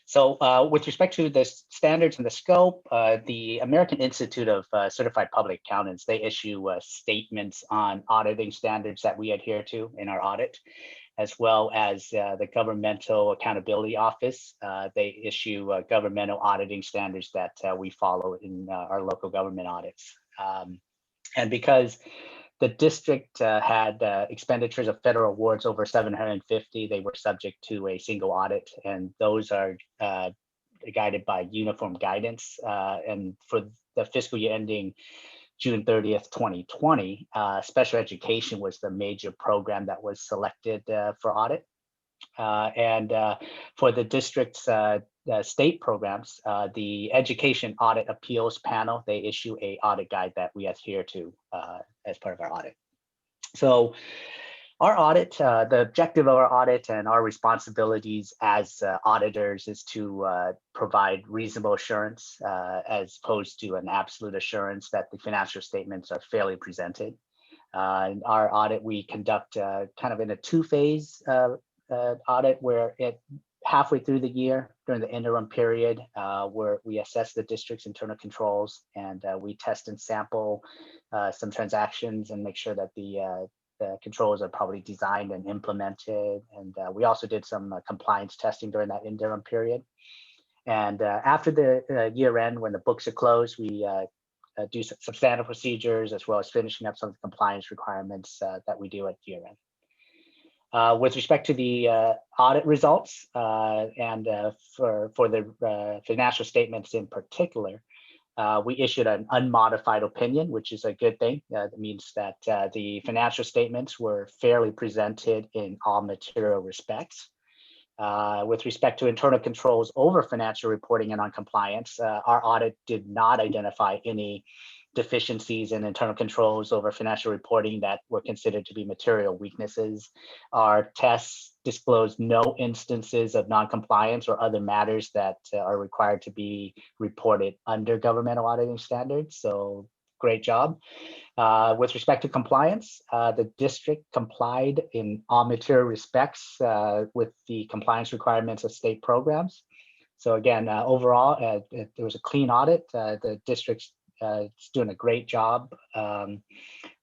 So with respect to the standards and the scope, the American Institute of Certified Public Accountants, they issue statements on auditing standards that we adhere to in our audit, as well as the Governmental Accountability Office. They issue governmental auditing standards that we follow in our local government audits. And because the district had expenditures of federal awards over 750. They were subject to a single audit, and those are guided by uniform guidance. And for the fiscal year ending June 30th, 2020, special education was the major program that was selected for audit. And for the district's state programs, the Education Audit Appeals Panel, they issue a audit guide that we adhere to as part of our audit. So our audit, the objective of our audit and our responsibilities as auditors is to provide reasonable assurance as opposed to an absolute assurance that the financial statements are fairly presented. In our audit, we conduct kind of in a two-phase audit where halfway through the year during the interim period where we assess the district's internal controls, and we test and sample some transactions and make sure that the controls are properly designed and implemented. And we also did some compliance testing during that interim period. And after the year end, when the books are closed, we do substantive procedures as well as finishing up some of the compliance requirements that we do at year end. With respect to the audit results and for the financial statements in particular, we issued an unmodified opinion, which is a good thing. That means that the financial statements were fairly presented in all material respects. With respect to internal controls over financial reporting and non-compliance, our audit did not identify any deficiencies in internal controls over financial reporting that were considered to be material weaknesses. Our tests disclosed no instances of non-compliance or other matters that are required to be reported under governmental auditing standards. So great job. With respect to compliance, the district complied in all material respects with the compliance requirements of state programs. So again, overall, there was a clean audit. The district's doing a great job.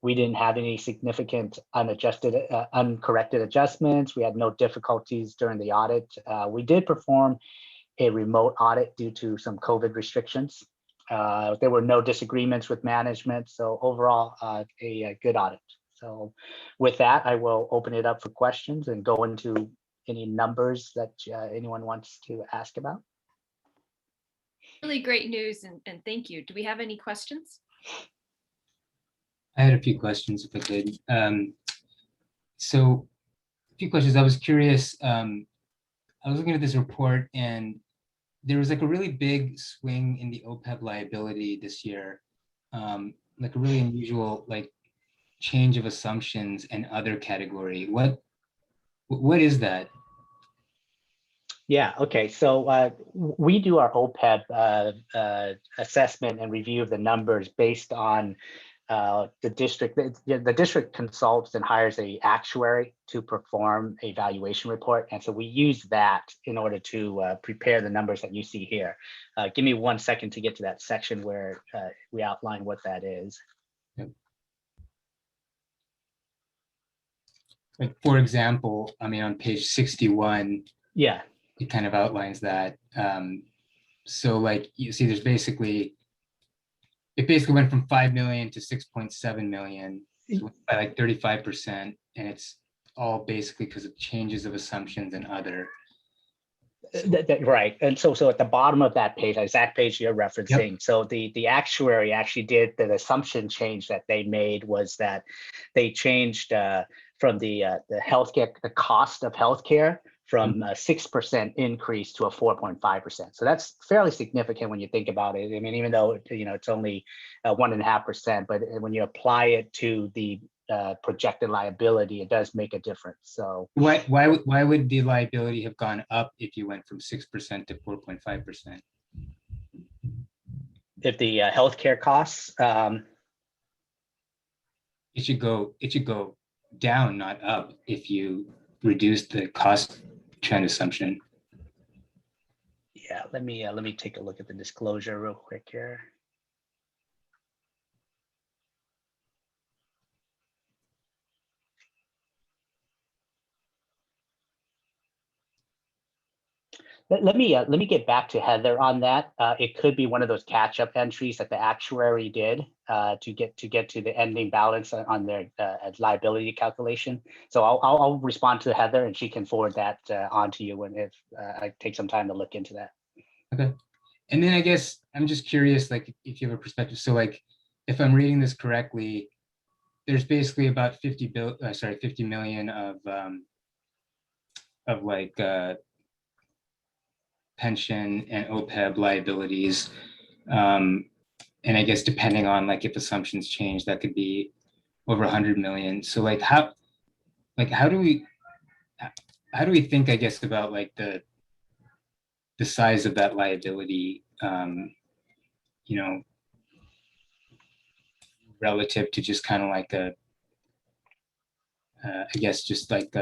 We didn't have any significant uncorrected adjustments. We had no difficulties during the audit. We did perform a remote audit due to some COVID restrictions. There were no disagreements with management. So overall, a good audit. So with that, I will open it up for questions and go into any numbers that anyone wants to ask about. Really great news, and thank you. Do we have any questions? I had a few questions if I could. So a few questions. I was curious. I was looking at this report and there was like a really big swing in the OPEB liability this year, like a really unusual like change of assumptions and other category. What is that? Yeah, okay. So we do our OPEB assessment and review of the numbers based on the district. The district consults and hires an actuary to perform a valuation report. And so we use that in order to prepare the numbers that you see here. Give me 1 second to get to that section where we outline what that is. Yep. Like, for example, I mean, on page 61, yeah, it kind of outlines that. So like you see, there's basically, it basically went from 5 million to 6.7 million by like 35%. And it's all basically because of changes of assumptions and other. Right. And so at the bottom of that page, exact page you're referencing, yep. So the actuary actually did the assumption change that they made was that they changed from the healthcare, the cost of healthcare from a 6% increase to a 4.5%. So that's fairly significant when you think about it. I mean, even though it's only 1.5%, but when you apply it to the projected liability, it does make a difference. So why would the liability have gone up if you went from 6% to 4.5%? If the healthcare costs, it should go down, not up, if you reduce the cost trend assumption. Yeah, let me take a look at the disclosure real quick here. Let me get back to Heather on that. It could be one of those catch-up entries that the actuary did to get to the ending balance on their liability calculation. So I'll respond to Heather, and she can forward that on to you if I take some time to look into that. Okay. And then I guess I'm just curious, like, if you have a perspective. So, like, if I'm reading this correctly, there's basically about 50 million of like pension and OPEB liabilities, and I guess depending on like if assumptions change, that could be over 100 million. So like how do we think, I guess, about like the size of that liability, relative to just kind of like I guess just like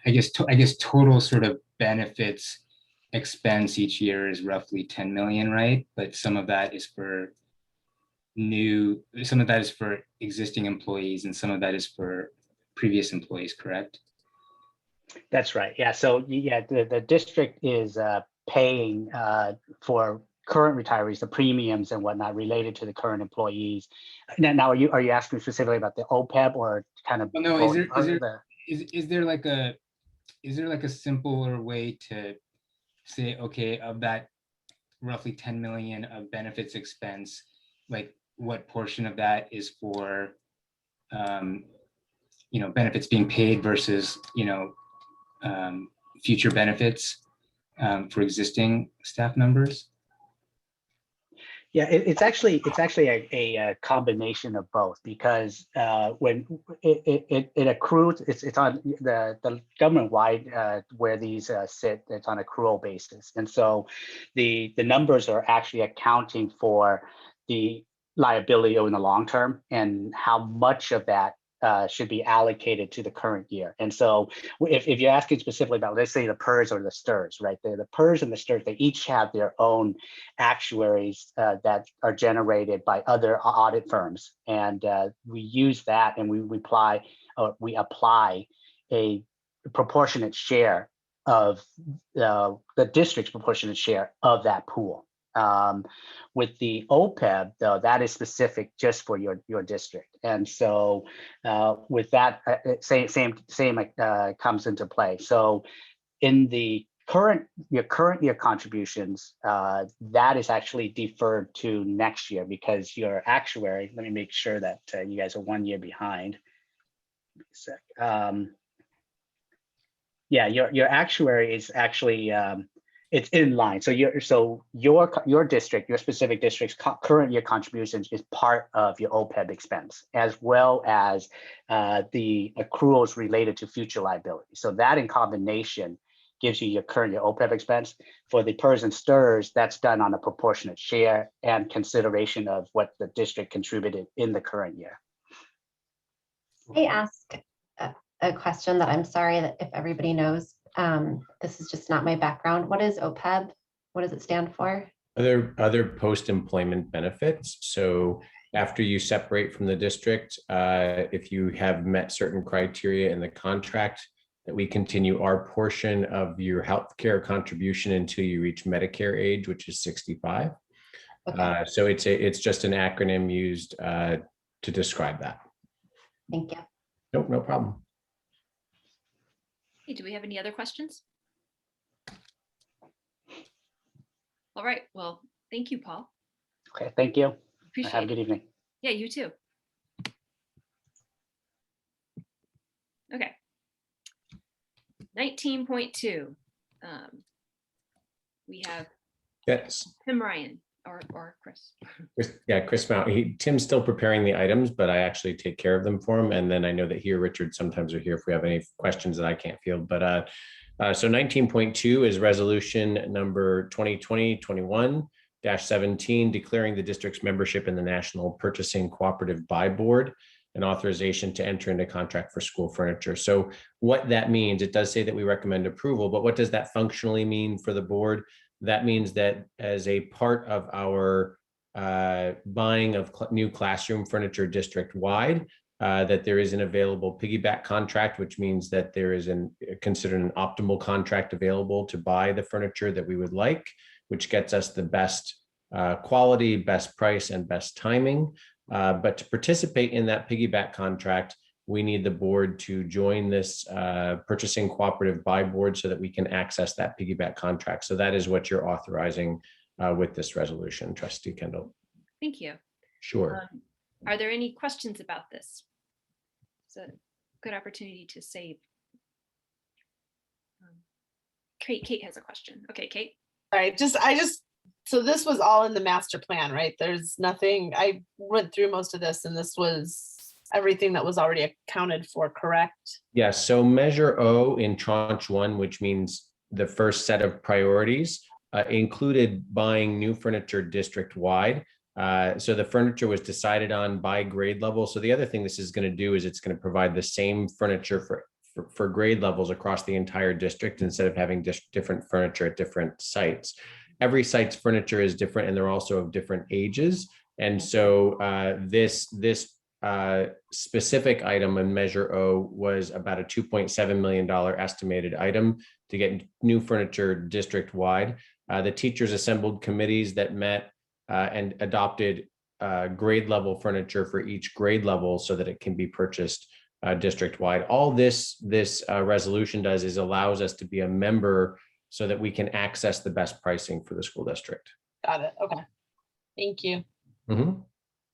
I guess total sort of benefits expense each year is roughly 10 million, right? But some of that is for existing employees, and some of that is for previous employees, correct? That's right. Yeah. So yeah, the district is paying for current retirees, the premiums and whatnot related to the current employees. Now, are you asking specifically about the OPEB or kind of? Well, no. Is there like a simpler way to say, okay, of that roughly 10 million of benefits expense, like what portion of that is for benefits being paid versus future benefits for existing staff members? Yeah, it's actually a combination of both, because when it accrues, it's on the government-wide where these sit. It's on accrual basis, and so the numbers are actually accounting for the liability over the long term and how much of that should be allocated to the current year. And so if you're asking specifically about, let's say, the PERS or the STIRS, right? The PERS and the STIRS, they each have their own actuaries that are generated by other audit firms. And we use that, and we apply a proportionate share of the district's proportionate share of that pool. With the OPEB, though, that is specific just for your district, and so with that, same comes into play. So in the current year contributions, that is actually deferred to next year, because your actuary. Let me make sure that you guys are 1 year behind. Yeah, your actuary is actually. It's in line. So your district, your specific district's current year contributions is part of your OPEB expense, as well as the accruals related to future liability. So that in combination gives you your current year OPEB expense. For the PERS and STIRS, that's done on a proportionate share and consideration of what the district contributed in the current year. I ask a question that I'm sorry that if everybody knows. This is just not my background. What is OPEB? What does it stand for? Other post-employment benefits. So after you separate from the district, if you have met certain criteria in the contract, that we continue our portion of your healthcare contribution until you reach Medicare age, which is 65. Okay. So it's just an acronym used to describe that. Thank you. Nope, no problem. Hey, do we have any other questions? All right, well, thank you, Paul. Okay, thank you. Appreciate Have a good evening. Yeah, you too. Okay, 19.2. We have Yes. Tim Ryan or Chris. Yeah, Chris Mount. Tim's still preparing the items, but I actually take care of them for him. And then I know that he or Richard sometimes are here if we have any questions that I can't field. But so 19.2 is resolution number 2020-21-17, declaring the district's membership in the National Purchasing Cooperative Buy Board and authorization to enter into contract for school furniture. So what that means, it does say that we recommend approval, but what does that functionally mean for the board? That means that as a part of our buying of new classroom furniture district-wide, that there is an available piggyback contract, which means that there is considered an optimal contract available to buy the furniture that we would like, which gets us the best quality, best price, and best timing. But to participate in that piggyback contract, we need the board to join this purchasing cooperative buy board so that we can access that piggyback contract. So that is what you're authorizing with this resolution, Trustee Kendall. Thank you. Sure. Are there any questions about this? It's a good opportunity to save. Kate has a question. Okay, Kate. All right, so this was all in the master plan, right? There's nothing, I went through most of this and this was everything that was already accounted for, correct? Yes, so Measure O in Tranche 1, which means the first set of priorities, included buying new furniture district-wide. So the furniture was decided on by grade level. So the other thing this is going to do is it's going to provide the same furniture for grade levels across the entire district instead of having different furniture at different sites. Every site's furniture is different and they're also of different ages. And so this specific item in Measure O was about a $2.7 million estimated item to get new furniture district-wide. The teachers assembled committees that met and adopted grade level furniture for each grade level so that it can be purchased district-wide. All this resolution does is allows us to be a member so that we can access the best pricing for the school district. Got it, okay. Thank you. Mm-hmm.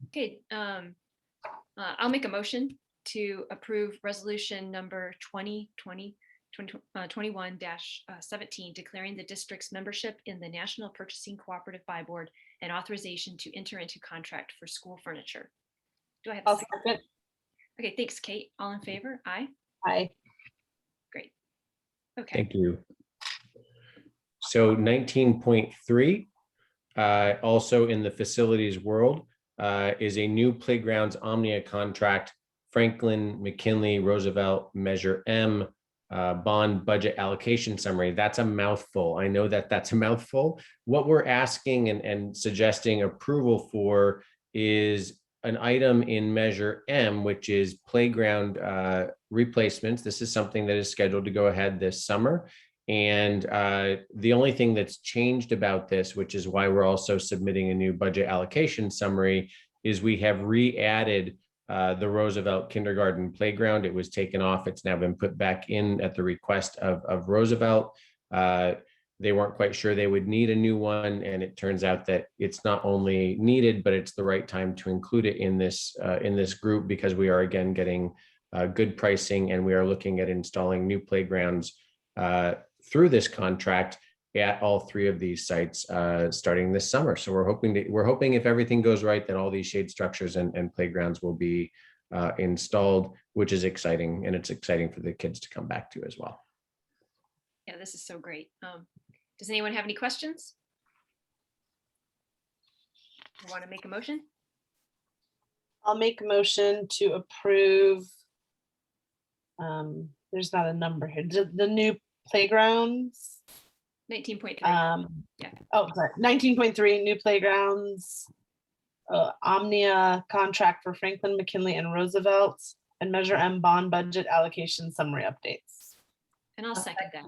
Okay, I'll make a motion to approve resolution number 2020-21-17, declaring the district's membership in the National Purchasing Cooperative Buy Board and authorization to enter into contract for school furniture. Do I have a second? Okay, thanks, Kate. All in favor? Aye. Aye. Great. Okay. Thank you. So 19.3, also in the facilities world, is a new Playgrounds Omnia contract, Franklin McKinley Roosevelt Measure M bond budget allocation summary. That's a mouthful. I know that that's a mouthful. What we're asking and suggesting approval for is an item in Measure M, which is playground replacements. This is something that is scheduled to go ahead this summer. And the only thing that's changed about this, which is why we're also submitting a new budget allocation summary, is we have re-added the Roosevelt Kindergarten Playground. It was taken off. It's now been put back in at the request of Roosevelt. They weren't quite sure they would need a new one. And it turns out that it's not only needed, but it's the right time to include it in this group because we are again getting good pricing and we are looking at installing new playgrounds through this contract at all three of these sites starting this summer. So we're hoping if everything goes right, that all these shade structures and playgrounds will be installed, which is exciting. And it's exciting for the kids to come back to as well. Yeah, this is so great. Does anyone have any questions? You want to make a motion? I'll make a motion to approve. There's not a number here. The new playgrounds. 19.3. Yeah. Oh, sorry. 19.3 new playgrounds. Omnia contract for Franklin, McKinley, and Roosevelt, and Measure M bond budget allocation summary updates. And I'll second that.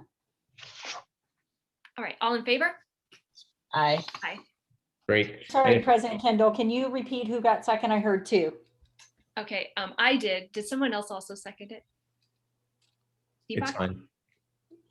All right, all in favor? Aye. Aye. Great. Sorry, President Kendall, can you repeat who got second? I heard two. Okay, I did. Did someone else also second it? It's Deepak? fine.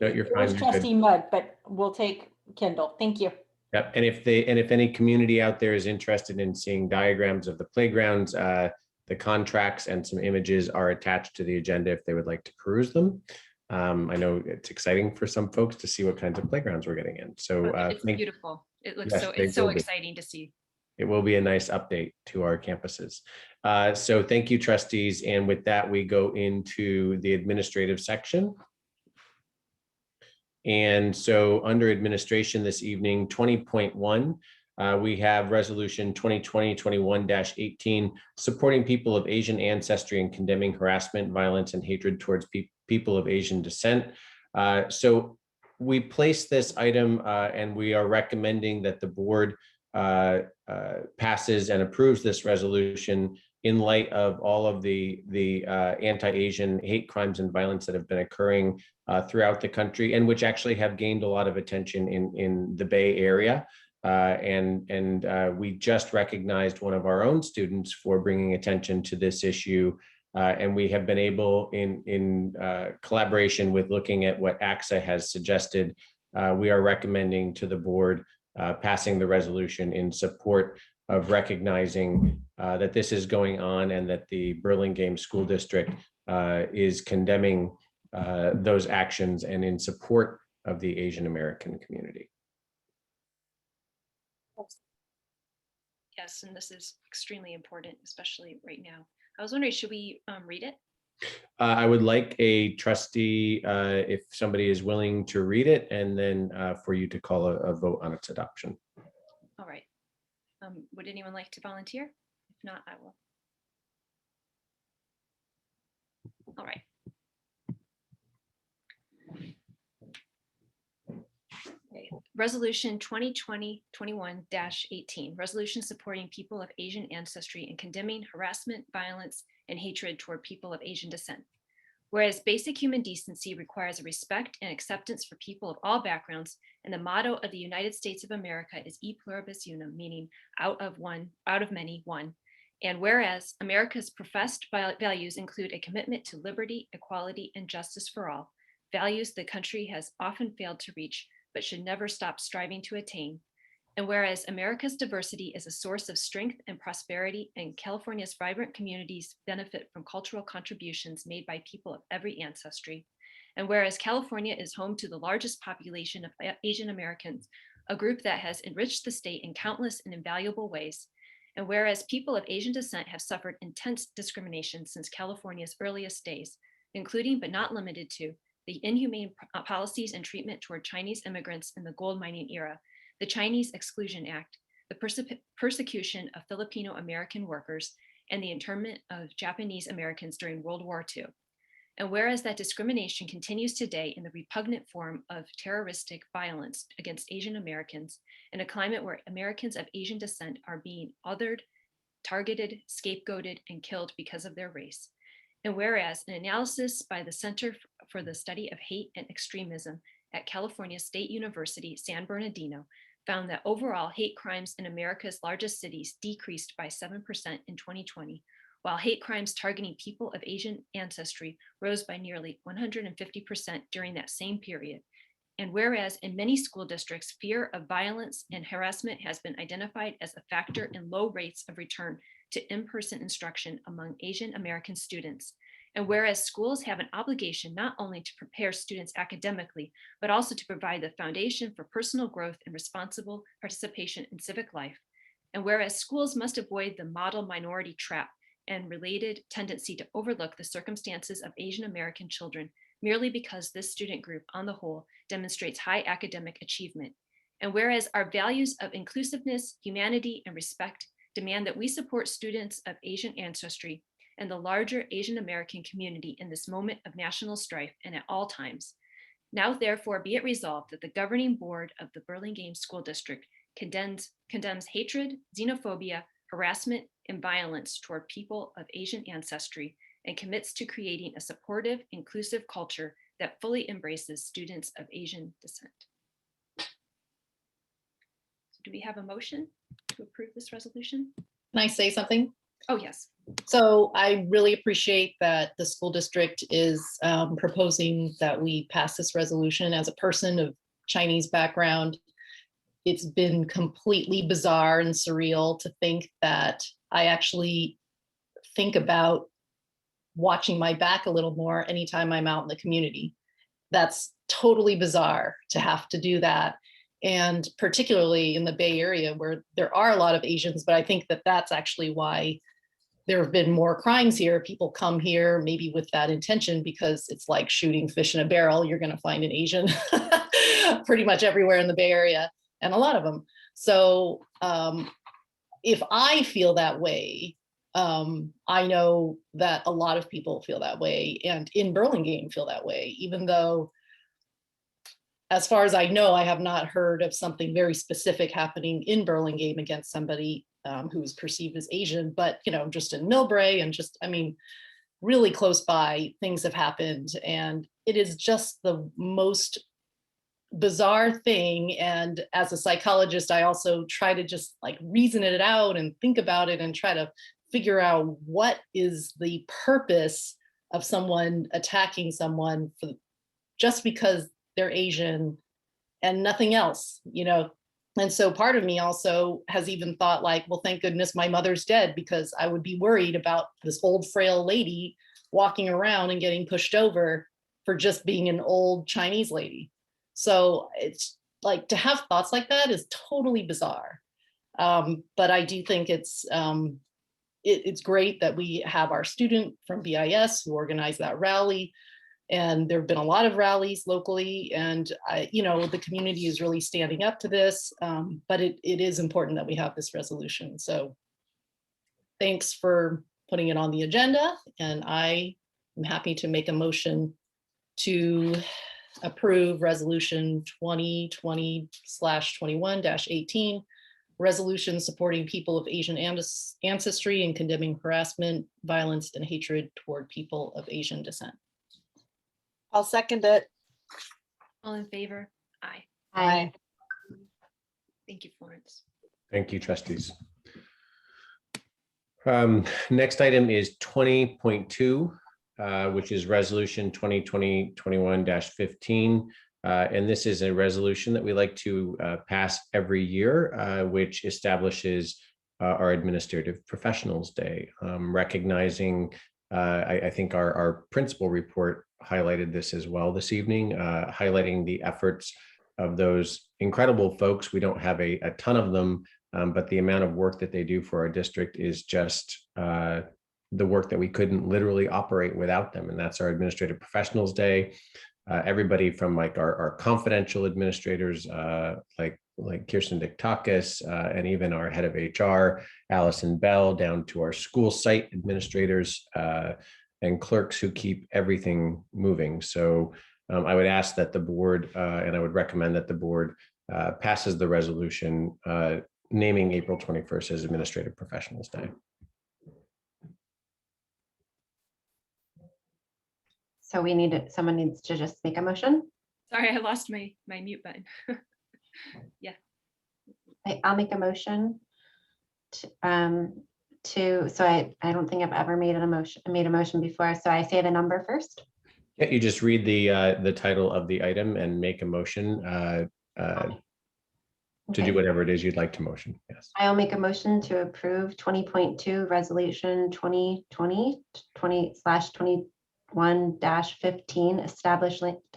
No, you're It fine. was You're good. Trustee Mudd, but we'll take Kendall. Thank you. Yep. And if any community out there is interested in seeing diagrams of the playgrounds, the contracts and some images are attached to the agenda if they would like to peruse them. I know it's exciting for some folks to see what kinds of playgrounds we're getting in. So It's beautiful. It looks Yes, so, they it's so will be. exciting to see. It will be a nice update to our campuses. So thank you, trustees. And with that, we go into the administrative section. And so under administration this evening, 20.1, we have resolution 2020-21-18, supporting people of Asian ancestry and condemning harassment, violence, and hatred towards people of Asian descent. So we placed this item and we are recommending that the board passes and approves this resolution in light of all of the anti-Asian hate crimes and violence that have been occurring throughout the country, and which actually have gained a lot of attention in the Bay Area. We just recognized one of our own students for bringing attention to this issue. And we have been able, in collaboration with looking at what AXA has suggested, we are recommending to the board passing the resolution in support of recognizing that this is going on and that the Burlingame School District is condemning those actions and in support of the Asian American community. Yes, and this is extremely important, especially right now. I was wondering, should we read it? I would like a trustee, if somebody is willing to read it, and then for you to call a vote on its adoption. All right. Would anyone like to volunteer? If not, I will. All right. Okay. Resolution 2020-21-18, resolution supporting people of Asian ancestry and condemning harassment, violence, and hatred toward people of Asian descent. Whereas basic human decency requires a respect and acceptance for people of all backgrounds, and the motto of the United States of America is E pluribus unum, meaning out of many, one. And whereas America's professed values include a commitment to liberty, equality, and justice for all, values the country has often failed to reach, but should never stop striving to attain. And whereas America's diversity is a source of strength and prosperity, and California's vibrant communities benefit from cultural contributions made by people of every ancestry. And whereas California is home to the largest population of Asian Americans, a group that has enriched the state in countless and invaluable ways. And whereas people of Asian descent have suffered intense discrimination since California's earliest days, including but not limited to the inhumane policies and treatment toward Chinese immigrants in the gold mining era, the Chinese Exclusion Act, the persecution of Filipino American workers, and the internment of Japanese Americans during World War II. And whereas that discrimination continues today in the repugnant form of terroristic violence against Asian Americans, in a climate where Americans of Asian descent are being othered, targeted, scapegoated, and killed because of their race. And whereas an analysis by the Center for the Study of Hate and Extremism at California State University, San Bernardino, found that overall hate crimes in America's largest cities decreased by 7% in 2020, while hate crimes targeting people of Asian ancestry rose by nearly 150% during that same period. And whereas in many school districts, fear of violence and harassment has been identified as a factor in low rates of return to in-person instruction among Asian American students. And whereas schools have an obligation not only to prepare students academically, but also to provide the foundation for personal growth and responsible participation in civic life. And whereas schools must avoid the model minority trap and related tendency to overlook the circumstances of Asian American children merely because this student group on the whole demonstrates high academic achievement. And whereas our values of inclusiveness, humanity, and respect demand that we support students of Asian ancestry and the larger Asian American community in this moment of national strife and at all times. Now, therefore, be it resolved that the governing board of the Burlingame School District condemns hatred, xenophobia, harassment, and violence toward people of Asian ancestry and commits to creating a supportive, inclusive culture that fully embraces students of Asian descent. So do we have a motion to approve this resolution? Can I say something? Oh, yes. So I really appreciate that the school district is proposing that we pass this resolution. As a person of Chinese background, it's been completely bizarre and surreal to think that I actually think about watching my back a little more anytime I'm out in the community. that's totally bizarre to have to do that. And particularly in the Bay Area where there are a lot of Asians, but I think that that's actually why there have been more crimes here. People come here maybe with that intention because it's like shooting fish in a barrel. You're going to find an Asian pretty much everywhere in the Bay Area, and a lot of them. So if I feel that way, I know that a lot of people feel that way, and in Burlingame feel that way, even though, as far as I know, I have not heard of something very specific happening in Burlingame against somebody who is perceived as Asian, but just in Millbrae and just, I mean, really close by, things have happened, and it is just the most bizarre thing. And as a psychologist, I also try to just like reason it out and think about it and try to figure out what is the purpose of someone attacking someone for just because they're Asian and nothing else, And so part of me also has even thought like, well, thank goodness my mother's dead, because I would be worried about this old frail lady walking around and getting pushed over for just being an old Chinese lady. So it's like, to have thoughts like that is totally bizarre. But I do think it's great that we have our student from BIS who organized that rally. And there have been a lot of rallies locally, and the community is really standing up to this. But it is important that we have this resolution. So thanks for putting it on the agenda, and I am happy to make a motion to approve resolution 2020/21-18, resolution supporting people of Asian ancestry and condemning harassment, violence, and hatred toward people of Asian descent. I'll second it. All in favor? Aye. Aye. Thank you, Florence. Thank you, trustees. Next item is 20.2, which is resolution 2020-21-15. And this is a resolution that we like to pass every year, which establishes our Administrative Professionals Day, recognizing, I think our principal report highlighted this as well this evening, highlighting the efforts of those incredible folks. We don't have a ton of them, but the amount of work that they do for our district is just the work that we couldn't literally operate without them. And that's our Administrative Professionals Day. Everybody from like our confidential administrators, like Kirsten Diktakis, and even our head of HR, Allison Bell, down to our school site administrators and clerks who keep everything moving. So I would ask that the board, and I would recommend that the board passes the resolution naming April 21st as Administrative Professionals Day. So someone needs to just make a motion. Sorry, I lost my mute button. Yeah. I'll make a motion so I don't think I've ever made a motion before. So I say the number first. Yeah, you just read the title of the item and make a motion to do whatever it is you'd like to motion. Yes. I'll make a motion to approve 20.2 resolution 2020/21-15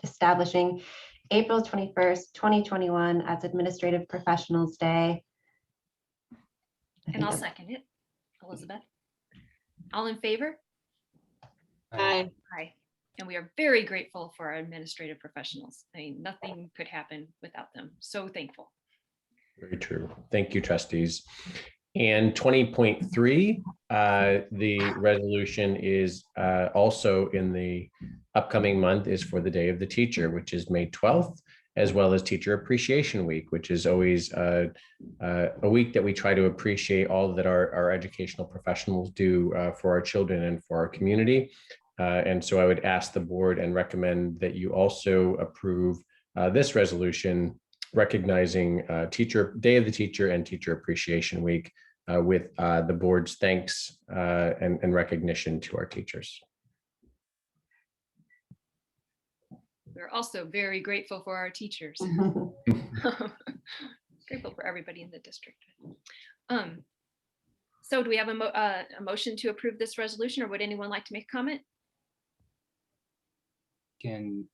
establishing April 21st, 2021 as Administrative Professionals Day. And I'll second it. Elizabeth. All in favor? Aye. Aye. And we are very grateful for our administrative professionals. I mean, nothing could happen without them. So thankful. Very true. Thank you, trustees. And 20.3, the resolution is also in the upcoming month, is for the Day of the Teacher, which is May 12th, as well as Teacher Appreciation Week, which is always a week that we try to appreciate all that our educational professionals do for our children and for our community. And so I would ask the board and recommend that you also approve this resolution recognizing Day of the Teacher and Teacher Appreciation Week with the board's thanks and recognition to our teachers. We're also very grateful for our teachers. Grateful for everybody in the district. So do we have a motion to approve this resolution, or would anyone like to make a comment? Can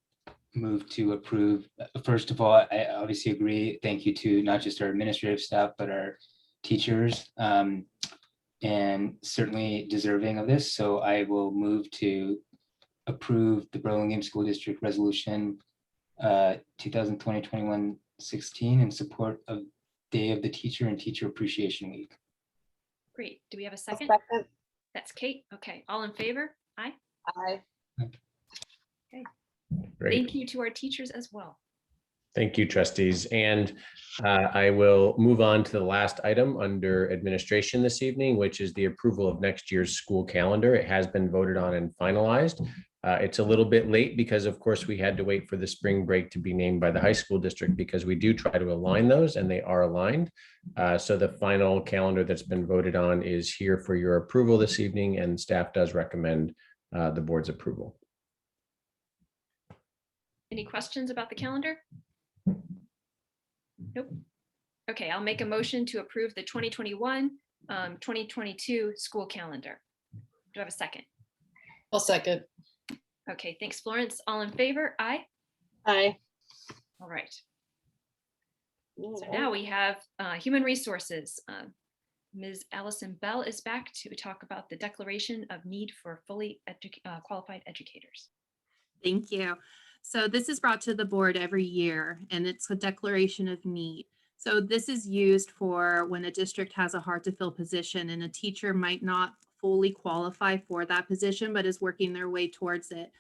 move to approve. First of all, I obviously agree. Thank you to not just our administrative staff, but our teachers, and certainly deserving of this. So I will move to approve the Burlingame School District Resolution 2020-21-16 in support of Day of the Teacher and Teacher Appreciation Week. Great. Do we have a second? Second. That's Kate. Okay. All in favor? Aye. Aye. Okay. Great. Thank you to our teachers as well. Thank you, trustees. And I will move on to the last item under administration this evening, which is the approval of next year's school calendar. It has been voted on and finalized. It's a little bit late because, of course, we had to wait for the spring break to be named by the high school district because we do try to align those and they are aligned. So the final calendar that's been voted on is here for your approval this evening, and staff does recommend the board's approval. Any questions about the calendar? Nope. Okay, I'll make a motion to approve the 2021-2022 school calendar. Do I have a second? I'll second. Okay, thanks, Florence. All in favor? Aye. Aye. All right. So now we have human resources. Ms. Allison Bell is back to talk about the declaration of need for fully qualified educators. Thank you. So this is brought to the board every year, and it's a declaration of need. So this is used for when a district has a hard to fill position and a teacher might not fully qualify for that position, but is working their way towards it.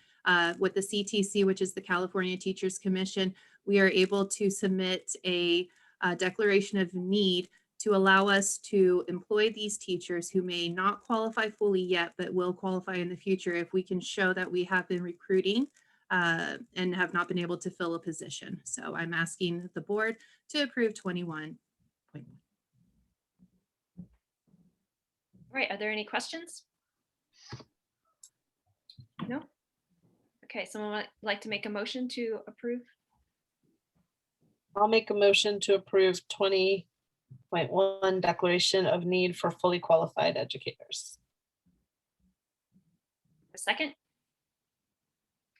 With the CTC, which is the California Teachers Commission, we are able to submit a declaration of need to allow us to employ these teachers who may not qualify fully yet, but will qualify in the future if we can show that we have been recruiting and have not been able to fill a position. So I'm asking the board to approve 21.1. All right, are there any questions? No? Okay, someone would like to make a motion to approve? I'll make a motion to approve 20.1 declaration of need for fully qualified educators. A second?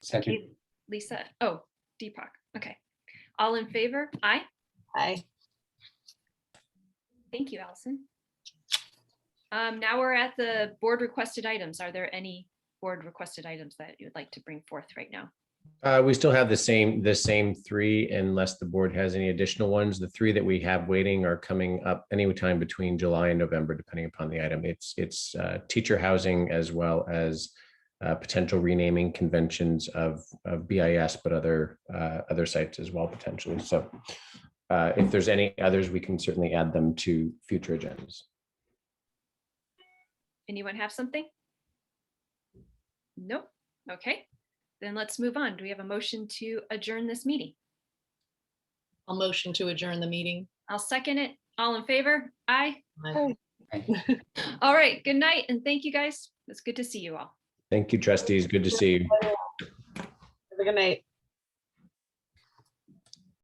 Second. Okay, Lisa, oh, Deepak, okay. All in favor? Aye. Aye. Thank you, Allison. Now we're at the board requested items. Are there any board requested items that you would like to bring forth right now? We still have the same three unless the board has any additional ones. The three that we have waiting are coming up anytime between July and November, depending upon the item. It's teacher housing as well as potential renaming conventions of BIS, but other sites as well potentially. So if there's any others, we can certainly add them to future agendas. Anyone have something? Nope. Okay, then let's move on. Do we have a motion to adjourn this meeting? I'll motion to adjourn the meeting. I'll second it. All in favor? Aye. Aye. All right, good night and thank you guys. It's good to see you all. Thank you, trustees. Good to see you. Have a good night.